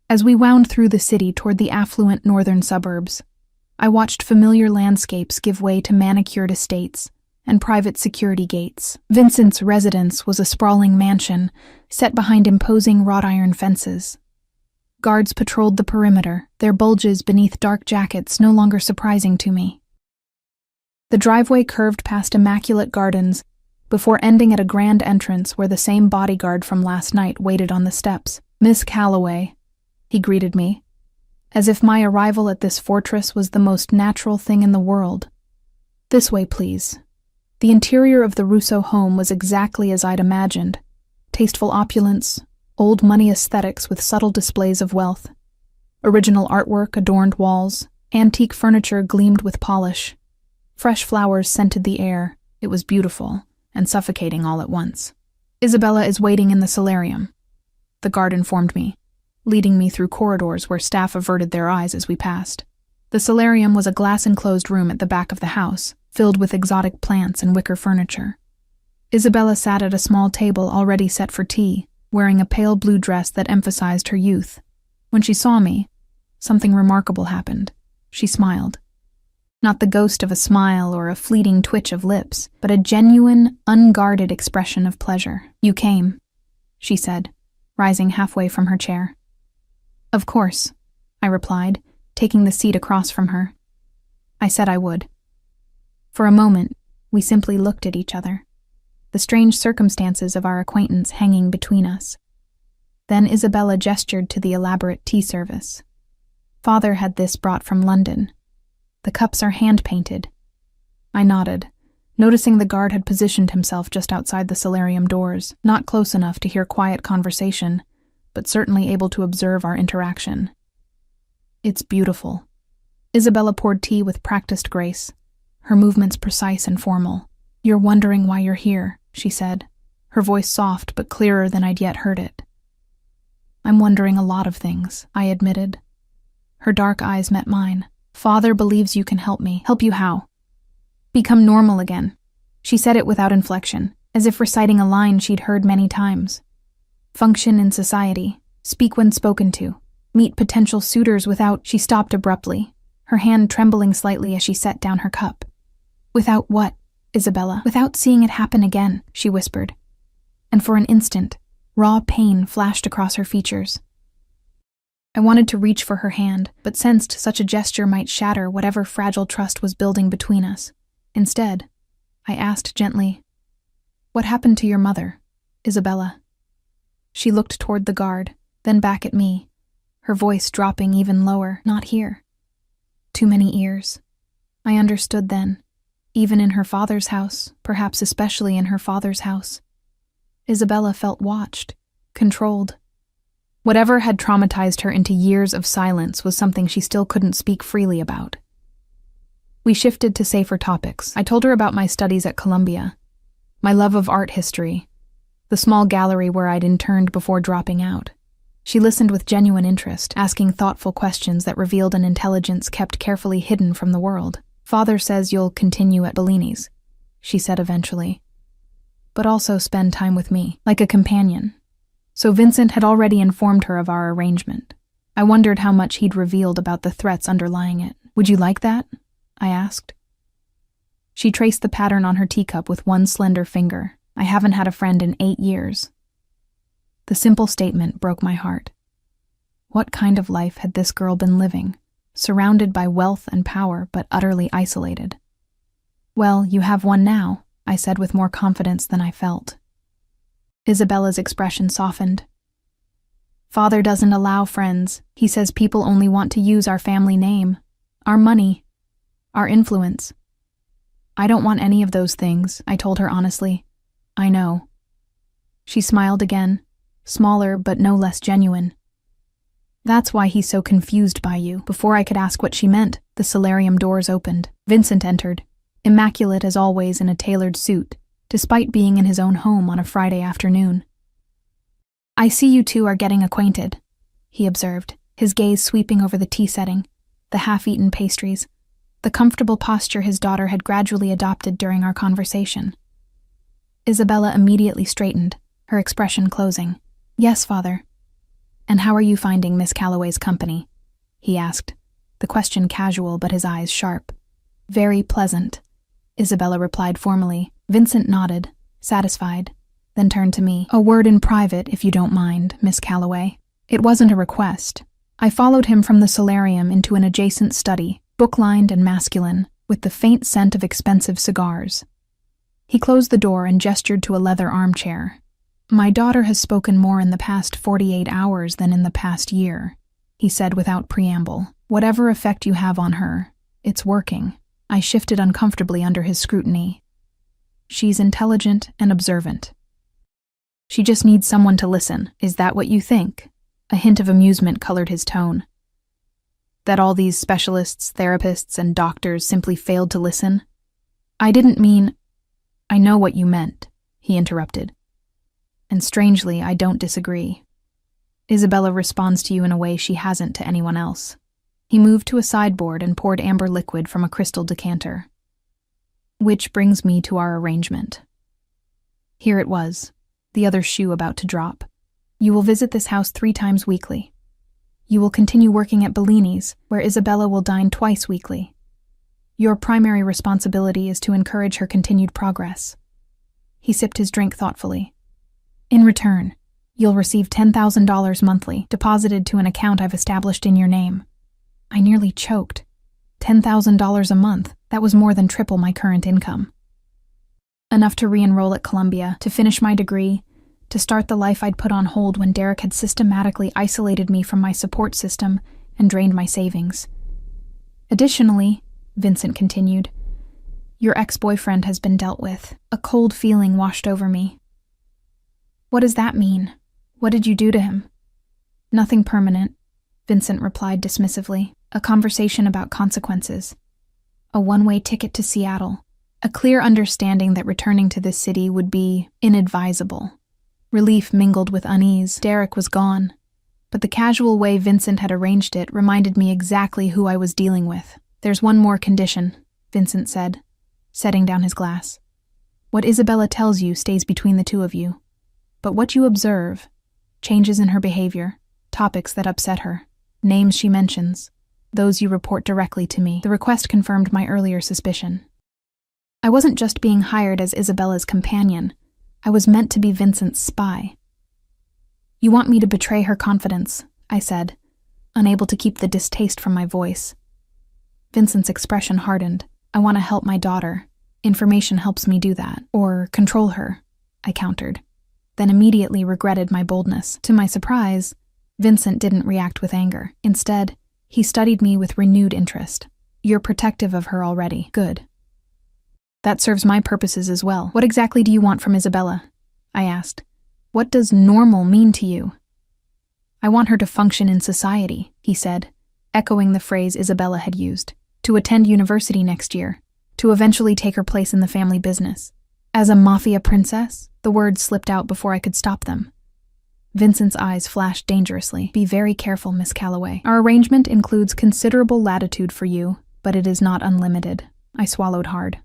As we wound through the city toward the affluent northern suburbs, I watched familiar landscapes give way to manicured estates and private security gates. Vincent's residence was a sprawling mansion set behind imposing wrought iron fences. Guards patrolled the perimeter, their bulges beneath dark jackets no longer surprising to me. The driveway curved past immaculate gardens before ending at a grand entrance where the same bodyguard from last night waited on the steps. "Miss Calloway," he greeted me, as if my arrival at this fortress was the most natural thing in the world. "This way, please." The interior of the Russo home was exactly as I'd imagined. Tasteful opulence, old money aesthetics with subtle displays of wealth. Original artwork adorned walls, antique furniture gleamed with polish. Fresh flowers scented the air. It was beautiful, and suffocating all at once. "Isabella is waiting in the solarium," the guard informed me. leading me through corridors where staff averted their eyes as we passed. The solarium was a glass-enclosed room at the back of the house, filled with exotic plants and wicker furniture. Isabella sat at a small table already set for tea, wearing a pale blue dress that emphasized her youth. When she saw me, something remarkable happened. She smiled. Not the ghost of a smile or a fleeting twitch of lips, but a genuine, unguarded expression of pleasure. "You came," she said, rising halfway from her chair. "Of course," I replied, taking the seat across from her. I said I would. For a moment, we simply looked at each other, the strange circumstances of our acquaintance hanging between us. Then Isabella gestured to the elaborate tea service. "Father had this brought from London. The cups are hand-painted." I nodded, noticing the guard had positioned himself just outside the solarium doors, not close enough to hear quiet conversation, but certainly able to observe our interaction. "It's beautiful." Isabella poured tea with practiced grace, her movements precise and formal. "You're wondering why you're here," she said, her voice soft but clearer than I'd yet heard it. "I'm wondering a lot of things," I admitted. Her dark eyes met mine. "Father believes you can help me." "Help you how?" "Become normal again." She said it without inflection, as if reciting a line she'd heard many times. "Function in society, speak when spoken to, meet potential suitors without—" She stopped abruptly, her hand trembling slightly as she set down her cup. "Without what, Isabella?" "Without seeing it happen again," she whispered. And for an instant, raw pain flashed across her features. I wanted to reach for her hand, but sensed such a gesture might shatter whatever fragile trust was building between us. Instead, I asked gently, "What happened to your mother, Isabella?" She looked toward the guard, then back at me, her voice dropping even lower. "Not here. Too many ears." I understood then. Even in her father's house, perhaps especially in her father's house, Isabella felt watched, controlled. Whatever had traumatized her into years of silence was something she still couldn't speak freely about. We shifted to safer topics. I told her about my studies at Columbia, my love of art history, the small gallery where I'd interned before dropping out. She listened with genuine interest, asking thoughtful questions that revealed an intelligence kept carefully hidden from the world. "Father says you'll continue at Bellini's," she said eventually, "but also spend time with me, like a companion." So Vincent had already informed her of our arrangement. I wondered how much he'd revealed about the threats underlying it. "Would you like that?" I asked. She traced the pattern on her teacup with one slender finger. "I haven't had a friend in 8 years. The simple statement broke my heart. What kind of life had this girl been living, surrounded by wealth and power but utterly isolated? "Well, you have one now," I said with more confidence than I felt. Isabella's expression softened. "Father doesn't allow friends. He says people only want to use our family name, our money, our influence." "I don't want any of those things," I told her honestly. "I know." She smiled again, smaller but no less genuine. "That's why he's so confused by you." Before I could ask what she meant, the solarium doors opened. Vincent entered, immaculate as always in a tailored suit, despite being in his own home on a Friday afternoon. "I see you two are getting acquainted," he observed, his gaze sweeping over the tea setting, the half-eaten pastries, the comfortable posture his daughter had gradually adopted during our conversation. Isabella immediately straightened, her expression closing. "Yes, Father." "And how are you finding Miss Calloway's company?" he asked, the question casual but his eyes sharp. "Very pleasant," Isabella replied formally. Vincent nodded, satisfied, then turned to me. "A word in private, if you don't mind, Miss Calloway." It wasn't a request. I followed him from the solarium into an adjacent study, book-lined and masculine, with the faint scent of expensive cigars. He closed the door and gestured to a leather armchair. "My daughter has spoken more in the past 48 hours than in the past year," he said without preamble. "Whatever effect you have on her, it's working." I shifted uncomfortably under his scrutiny. "She's intelligent and observant. She just needs someone to listen. Is that what you think?" A hint of amusement colored his tone. "That all these specialists, therapists, and doctors simply failed to listen?" "I didn't mean—" "I know what you meant," he interrupted. "And strangely, I don't disagree. Isabella responds to you in a way she hasn't to anyone else. He moved to a sideboard and poured amber liquid from a crystal decanter. Which brings me to our arrangement. Here it was, the other shoe about to drop. You will visit this house 3 times weekly. You will continue working at Bellini's, where Isabella will dine twice weekly. Your primary responsibility is to encourage her continued progress. He sipped his drink thoughtfully. In return, you'll receive $10,000 monthly, deposited to an account I've established in your name. I nearly choked. $10,000 a month, that was more than triple my current income. Enough to re-enroll at Columbia, to finish my degree, to start the life I'd put on hold when Derek had systematically isolated me from my support system and drained my savings. Additionally, Vincent continued, your ex-boyfriend has been dealt with. A cold feeling washed over me. What does that mean? What did you do to him? Nothing permanent, Vincent replied dismissively. A conversation about consequences. A one-way ticket to Seattle. A clear understanding that returning to this city would be inadvisable. Relief mingled with unease. Derek was gone. But the casual way Vincent had arranged it reminded me exactly who I was dealing with. There's one more condition, Vincent said, setting down his glass. What Isabella tells you stays between the two of you. But what you observe, changes in her behavior, topics that upset her, names she mentions, those you report directly to me. The request confirmed my earlier suspicion. I wasn't just being hired as Isabella's companion. I was meant to be Vincent's spy. You want me to betray her confidence, I said, unable to keep the distaste from my voice. Vincent's expression hardened. I want to help my daughter. Information helps me do that. Or control her, I countered, then immediately regretted my boldness. To my surprise, Vincent didn't react with anger. Instead, he studied me with renewed interest. You're protective of her already. Good. That serves my purposes as well. What exactly do you want from Isabella? I asked. What does normal mean to you? I want her to function in society, he said, echoing the phrase Isabella had used. To attend university next year. To eventually take her place in the family business. As a mafia princess, the words slipped out before I could stop them. Vincent's eyes flashed dangerously. Be very careful, Miss Calloway. Our arrangement includes considerable latitude for you, but it is not unlimited. I swallowed hard.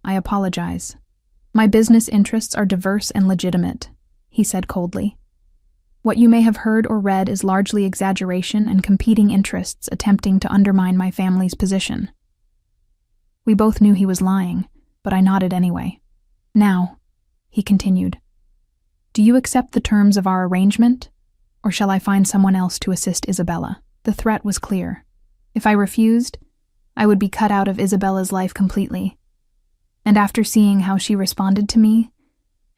I apologize. My business interests are diverse and legitimate, he said coldly. What you may have heard or read is largely exaggeration and competing interests attempting to undermine my family's position. We both knew he was lying, but I nodded anyway. Now, he continued, do you accept the terms of our arrangement, or shall I find someone else to assist Isabella? The threat was clear. If I refused, I would be cut out of Isabella's life completely. And after seeing how she responded to me,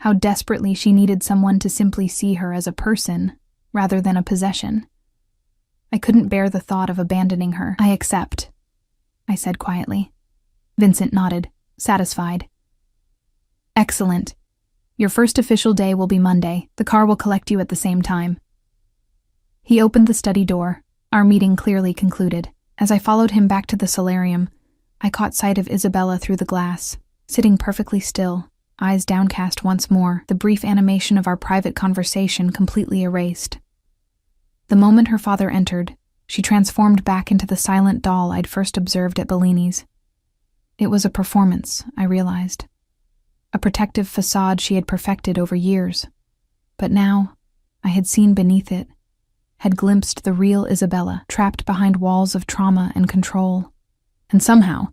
how desperately she needed someone to simply see her as a person rather than a possession, I couldn't bear the thought of abandoning her. I accept, I said quietly. Vincent nodded, satisfied. Excellent. Your first official day will be Monday. The car will collect you at the same time. He opened the study door. Our meeting clearly concluded. As I followed him back to the solarium, I caught sight of Isabella through the glass, sitting perfectly still, eyes downcast once more, the brief animation of our private conversation completely erased. The moment her father entered, she transformed back into the silent doll I'd first observed at Bellini's. It was a performance, I realized. A protective facade she had perfected over years. But now, I had seen beneath it, had glimpsed the real Isabella, trapped behind walls of trauma and control. And somehow,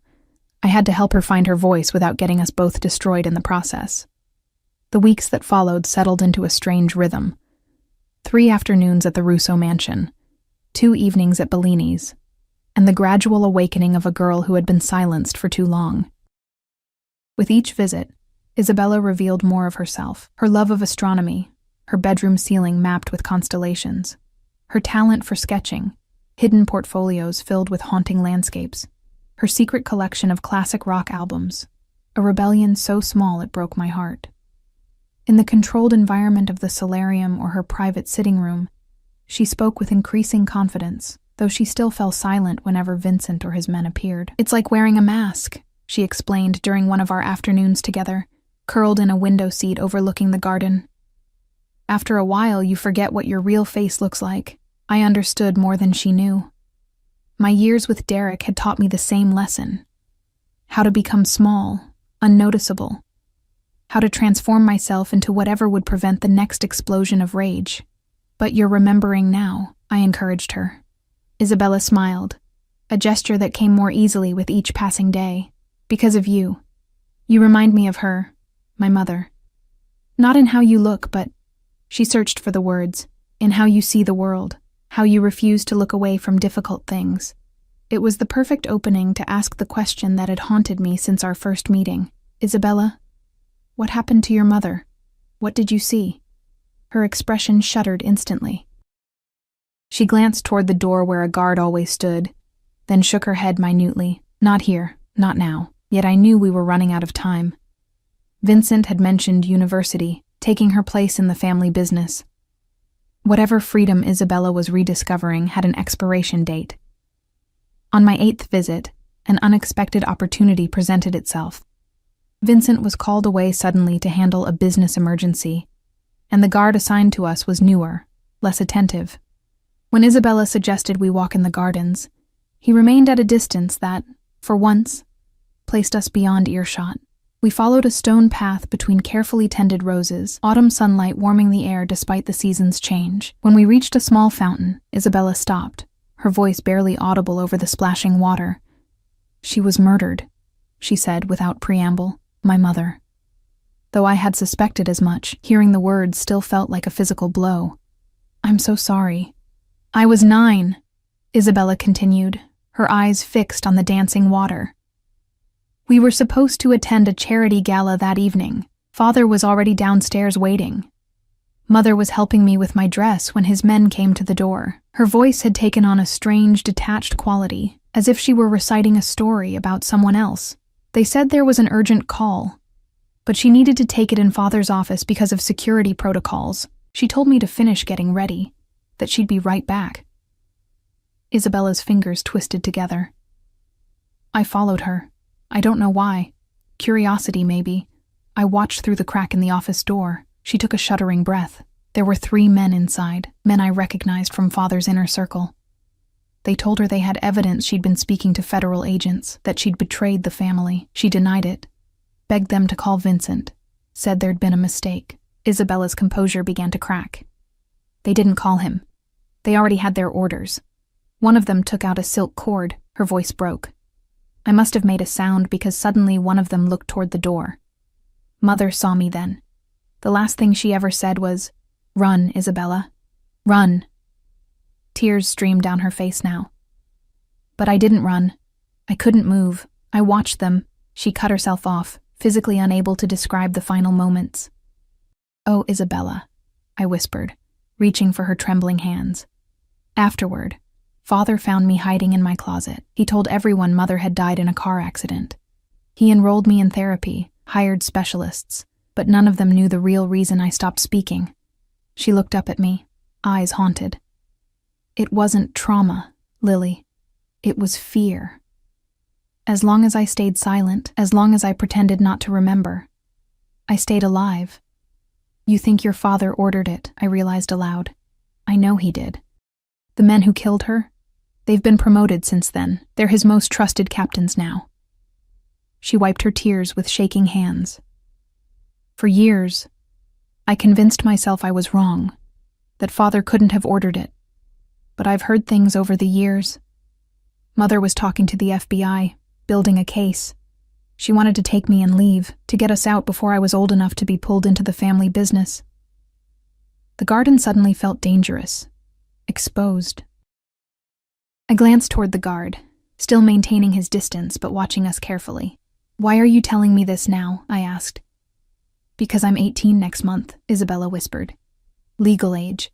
I had to help her find her voice without getting us both destroyed in the process. The weeks that followed settled into a strange rhythm. 3 afternoons at the Russo mansion, 2 evenings at Bellini's, and the gradual awakening of a girl who had been silenced for too long. With each visit, Isabella revealed more of herself, her love of astronomy, her bedroom ceiling mapped with constellations, her talent for sketching, hidden portfolios filled with haunting landscapes, her secret collection of classic rock albums, a rebellion so small it broke my heart. In the controlled environment of the solarium or her private sitting room, she spoke with increasing confidence, though she still fell silent whenever Vincent or his men appeared. It's like wearing a mask, she explained during one of our afternoons together, curled in a window seat overlooking the garden. After a while, you forget what your real face looks like. I understood more than she knew. My years with Derek had taught me the same lesson. How to become small, unnoticeable. How to transform myself into whatever would prevent the next explosion of rage. But you're remembering now, I encouraged her. Isabella smiled, a gesture that came more easily with each passing day. Because of you. You remind me of her, my mother. Not in how you look, but she searched for the words, in how you see the world, how you refuse to look away from difficult things. It was the perfect opening to ask the question that had haunted me since our first meeting. Isabella, what happened to your mother? What did you see? Her expression shuddered instantly. She glanced toward the door where a guard always stood, then shook her head minutely. Not here, not now. Yet I knew we were running out of time. Vincent had mentioned university, taking her place in the family business. Whatever freedom Isabella was rediscovering had an expiration date. On my 8th visit, an unexpected opportunity presented itself. Vincent was called away suddenly to handle a business emergency, and the guard assigned to us was newer, less attentive. When Isabella suggested we walk in the gardens, he remained at a distance that, for once, placed us beyond earshot. We followed a stone path between carefully tended roses, autumn sunlight warming the air despite the season's change. When we reached a small fountain, Isabella stopped, her voice barely audible over the splashing water. She was murdered, she said without preamble, my mother. Though I had suspected as much, hearing the words still felt like a physical blow. I'm so sorry. I was 9, Isabella continued, her eyes fixed on the dancing water. We were supposed to attend a charity gala that evening. Father was already downstairs waiting. Mother was helping me with my dress when his men came to the door. Her voice had taken on a strange, detached quality, as if she were reciting a story about someone else. They said there was an urgent call, but she needed to take it in Father's office because of security protocols. She told me to finish getting ready, that she'd be right back. Isabella's fingers twisted together. I followed her. I don't know why. Curiosity, maybe. I watched through the crack in the office door. She took a shuddering breath. There were 3 men inside, men I recognized from Father's inner circle. They told her they had evidence she'd been speaking to federal agents, that she'd betrayed the family. She denied it, begged them to call Vincent, said there'd been a mistake. Isabella's composure began to crack. They didn't call him. They already had their orders. One of them took out a silk cord. Her voice broke. I must have made a sound because suddenly one of them looked toward the door. Mother saw me then. The last thing she ever said was, "Run, Isabella. Run." Tears streamed down her face now. But I didn't run. I couldn't move. I watched them. She cut herself off, physically unable to describe the final moments. "Oh, Isabella," I whispered, reaching for her trembling hands. Afterward, Father found me hiding in my closet. He told everyone Mother had died in a car accident. He enrolled me in therapy, hired specialists, but none of them knew the real reason I stopped speaking. She looked up at me, eyes haunted. It wasn't trauma, Lily. It was fear. As long as I stayed silent, as long as I pretended not to remember, I stayed alive. You think your father ordered it, I realized aloud. I know he did. The men who killed her, they've been promoted since then. They're his most trusted captains now. She wiped her tears with shaking hands. For years, I convinced myself I was wrong, that Father couldn't have ordered it. But I've heard things over the years. Mother was talking to the FBI, building a case. She wanted to take me and leave, to get us out before I was old enough to be pulled into the family business. The garden suddenly felt dangerous, exposed. I glanced toward the guard, still maintaining his distance but watching us carefully. "Why are you telling me this now?" I asked. "Because I'm 18 next month," Isabella whispered. "Legal age.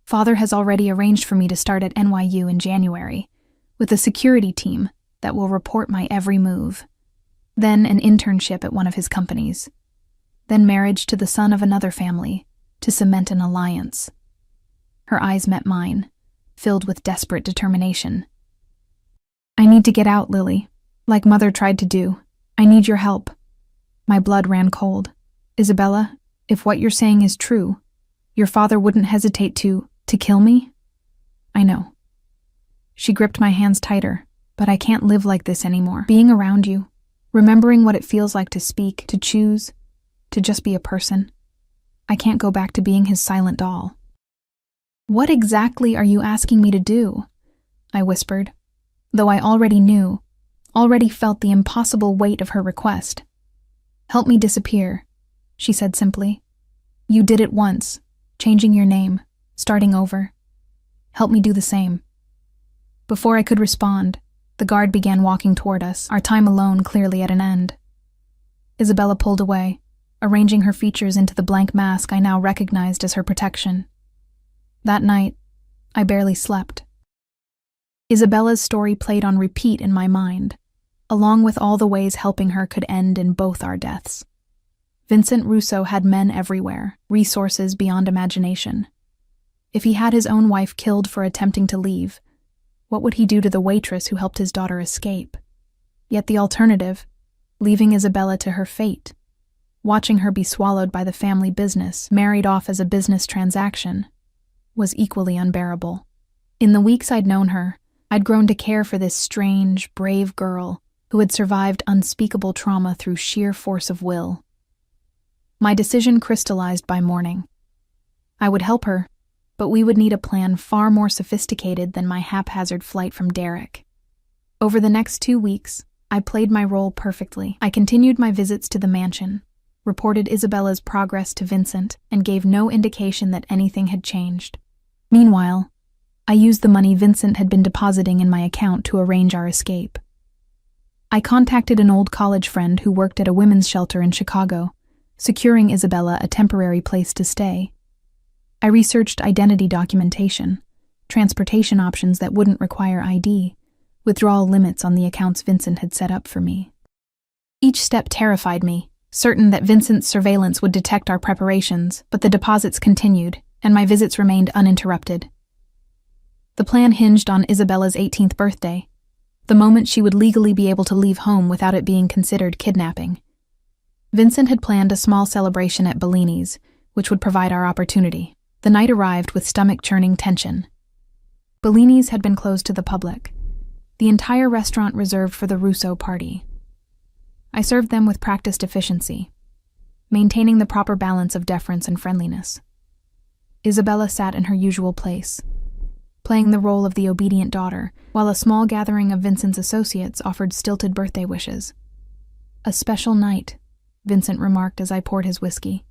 Father has already arranged for me to start at NYU in January, with a security team that will report my every move. Then an internship at one of his companies. Then marriage to the son of another family, to cement an alliance." Her eyes met mine, filled with desperate determination. "I need to get out, Lily, like Mother tried to do. I need your help." My blood ran cold. "Isabella, if what you're saying is true, Your father wouldn't hesitate to kill me? I know. She gripped my hands tighter, but I can't live like this anymore. Being around you, remembering what it feels like to speak, to choose, to just be a person. I can't go back to being his silent doll. What exactly are you asking me to do? I whispered, though I already felt the impossible weight of her request. Help me disappear, she said simply. You did it once, changing your name, starting over. Help me do the same. Before I could respond, the guard began walking toward us, our time alone clearly at an end. Isabella pulled away, arranging her features into the blank mask I now recognized as her protection. That night, I barely slept. Isabella's story played on repeat in my mind, along with all the ways helping her could end in both our deaths. Vincent Russo had men everywhere, resources beyond imagination. If he had his own wife killed for attempting to leave, what would he do to the waitress who helped his daughter escape? Yet the alternative, leaving Isabella to her fate, watching her be swallowed by the family business, married off as a business transaction, was equally unbearable. In the weeks I'd known her, I'd grown to care for this strange, brave girl who had survived unspeakable trauma through sheer force of will. My decision crystallized by morning. I would help her, but we would need a plan far more sophisticated than my haphazard flight from Derek. Over the next 2 weeks, I played my role perfectly. I continued my visits to the mansion, reported Isabella's progress to Vincent, and gave no indication that anything had changed. Meanwhile, I used the money Vincent had been depositing in my account to arrange our escape. I contacted an old college friend who worked at a women's shelter in Chicago, securing Isabella a temporary place to stay. I researched identity documentation, transportation options that wouldn't require ID, withdrawal limits on the accounts Vincent had set up for me. Each step terrified me, certain that Vincent's surveillance would detect our preparations, but the deposits continued, and my visits remained uninterrupted. The plan hinged on Isabella's 18th birthday, the moment she would legally be able to leave home without it being considered kidnapping. Vincent had planned a small celebration at Bellini's, which would provide our opportunity. The night arrived with stomach-churning tension. Bellini's had been closed to the public, the entire restaurant reserved for the Russo party. I served them with practiced efficiency, maintaining the proper balance of deference and friendliness. Isabella sat in her usual place, playing the role of the obedient daughter, while a small gathering of Vincent's associates offered stilted birthday wishes. A special night, Vincent remarked as I poured his whiskey.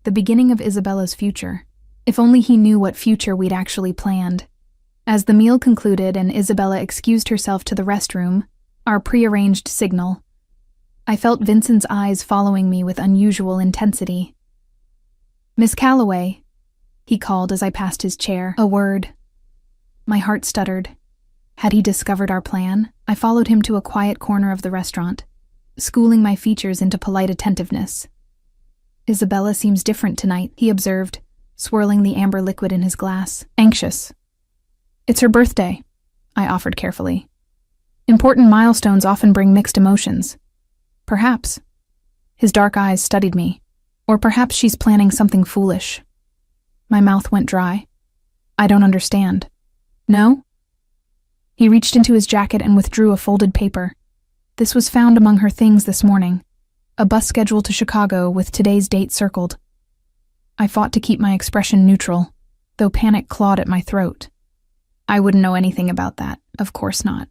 The beginning of Isabella's future. If only he knew what future we'd actually planned. As the meal concluded and Isabella excused herself to the restroom, our prearranged signal, I felt Vincent's eyes following me with unusual intensity. "Miss Calloway," he called as I passed his chair. A word. My heart stuttered. Had he discovered our plan? I followed him to a quiet corner of the restaurant, schooling my features into polite attentiveness. "Isabella seems different tonight," he observed, swirling the amber liquid in his glass. "Anxious." "It's her birthday," I offered carefully. "Important milestones often bring mixed emotions." "Perhaps." His dark eyes studied me. "Or perhaps she's planning something foolish." My mouth went dry. "I don't understand." "No?" He reached into his jacket and withdrew a folded paper. "This was found among her things this morning. A bus schedule to Chicago with today's date circled." I fought to keep my expression neutral, though panic clawed at my throat. "I wouldn't know anything about that. Of course not."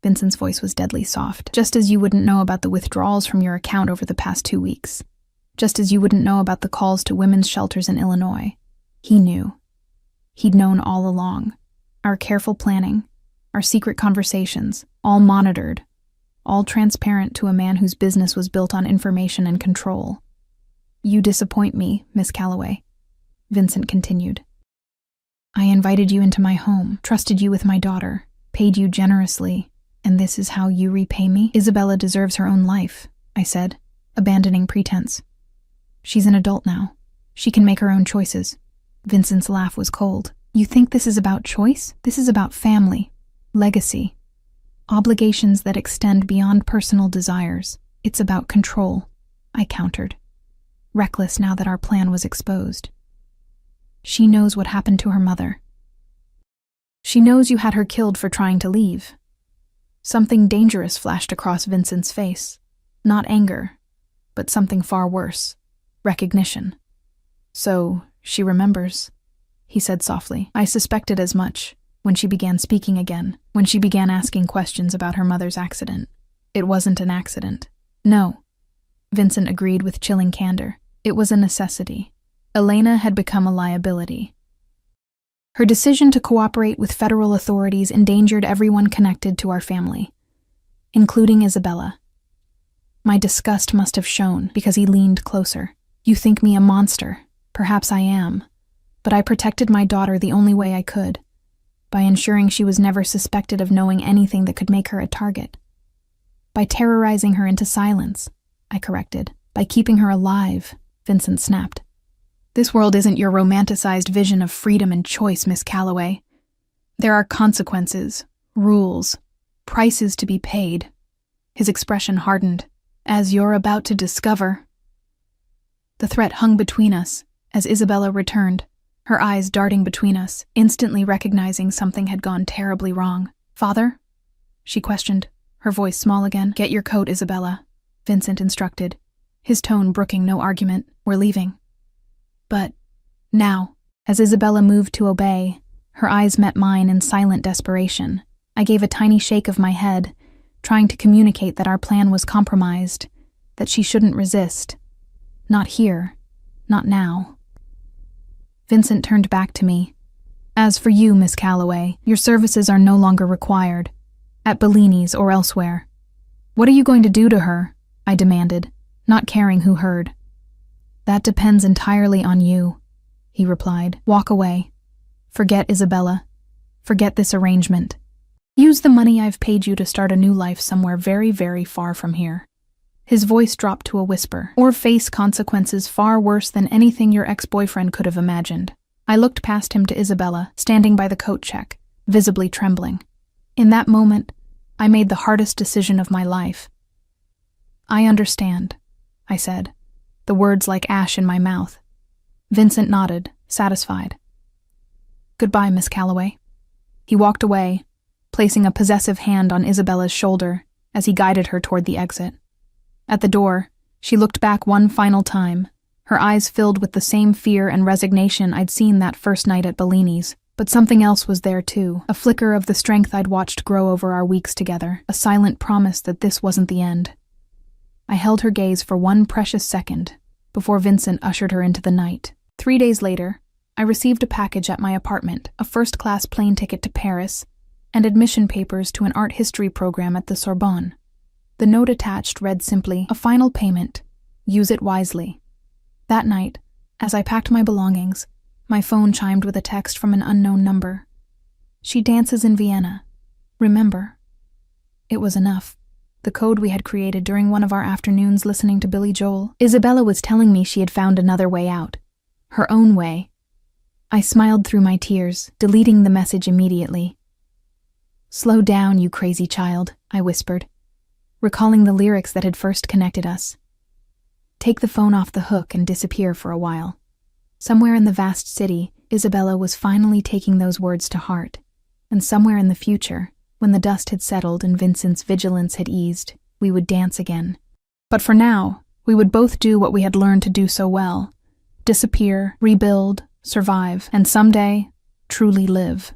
Vincent's voice was deadly soft. "Just as you wouldn't know about the withdrawals from your account over the past 2 weeks. Just as you wouldn't know about the calls to women's shelters in Illinois. He knew. He'd known all along. Our careful planning, our secret conversations, all monitored, all transparent to a man whose business was built on information and control. "You disappoint me, Miss Calloway," Vincent continued. "I invited you into my home, trusted you with my daughter, paid you generously, and this is how you repay me?" "Isabella deserves her own life," I said, abandoning pretense. "She's an adult now. She can make her own choices." Vincent's laugh was cold. "You think this is about choice? This is about family, legacy, obligations that extend beyond personal desires. It's about control," I countered, reckless now that our plan was exposed. She knows what happened to her mother. She knows you had her killed for trying to leave. Something dangerous flashed across Vincent's face. Not anger, but something far worse. Recognition. So, she remembers, he said softly. I suspected as much when she began speaking again, when she began asking questions about her mother's accident. It wasn't an accident. No, Vincent agreed with chilling candor. It was a necessity. Elena had become a liability. Her decision to cooperate with federal authorities endangered everyone connected to our family, including Isabella. My disgust must have shown because he leaned closer. You think me a monster. Perhaps I am. But I protected my daughter the only way I could, by ensuring she was never suspected of knowing anything that could make her a target. By terrorizing her into silence, I corrected. By keeping her alive, Vincent snapped. This world isn't your romanticized vision of freedom and choice, Miss Calloway. There are consequences, rules, prices to be paid. His expression hardened. As you're about to discover. The threat hung between us as Isabella returned, her eyes darting between us, instantly recognizing something had gone terribly wrong. Father? She questioned, her voice small again. Get your coat, Isabella, Vincent instructed, his tone brooking no argument. We're leaving. But now, as Isabella moved to obey, her eyes met mine in silent desperation. I gave a tiny shake of my head, trying to communicate that our plan was compromised, that she shouldn't resist. Not here, not now. Vincent turned back to me. As for you, Miss Calloway, your services are no longer required, at Bellini's or elsewhere. What are you going to do to her? I demanded, not caring who heard. That depends entirely on you, he replied. Walk away. Forget Isabella. Forget this arrangement. Use the money I've paid you to start a new life somewhere very, very far from here. His voice dropped to a whisper. Or face consequences far worse than anything your ex-boyfriend could have imagined. I looked past him to Isabella, standing by the coat check, visibly trembling. In that moment, I made the hardest decision of my life. I understand, I said, the words like ash in my mouth. Vincent nodded, satisfied. Goodbye, Miss Calloway. He walked away, placing a possessive hand on Isabella's shoulder as he guided her toward the exit. At the door, she looked back one final time, her eyes filled with the same fear and resignation I'd seen that first night at Bellini's. But something else was there too, a flicker of the strength I'd watched grow over our weeks together, a silent promise that this wasn't the end. I held her gaze for one precious second before Vincent ushered her into the night. 3 days later, I received a package at my apartment, a first-class plane ticket to Paris, and admission papers to an art history program at the Sorbonne. The note attached read simply, "A final payment. Use it wisely." That night, as I packed my belongings, my phone chimed with a text from an unknown number. She dances in Vienna. Remember. It was enough. The code we had created during one of our afternoons listening to Billy Joel. Isabella was telling me she had found another way out. Her own way. I smiled through my tears, deleting the message immediately. "Slow down, you crazy child," I whispered, recalling the lyrics that had first connected us. Take the phone off the hook and disappear for a while. Somewhere in the vast city, Isabella was finally taking those words to heart. And somewhere in the future, when the dust had settled and Vincent's vigilance had eased, we would dance again. But for now, we would both do what we had learned to do so well. Disappear, rebuild, survive, and someday, truly live.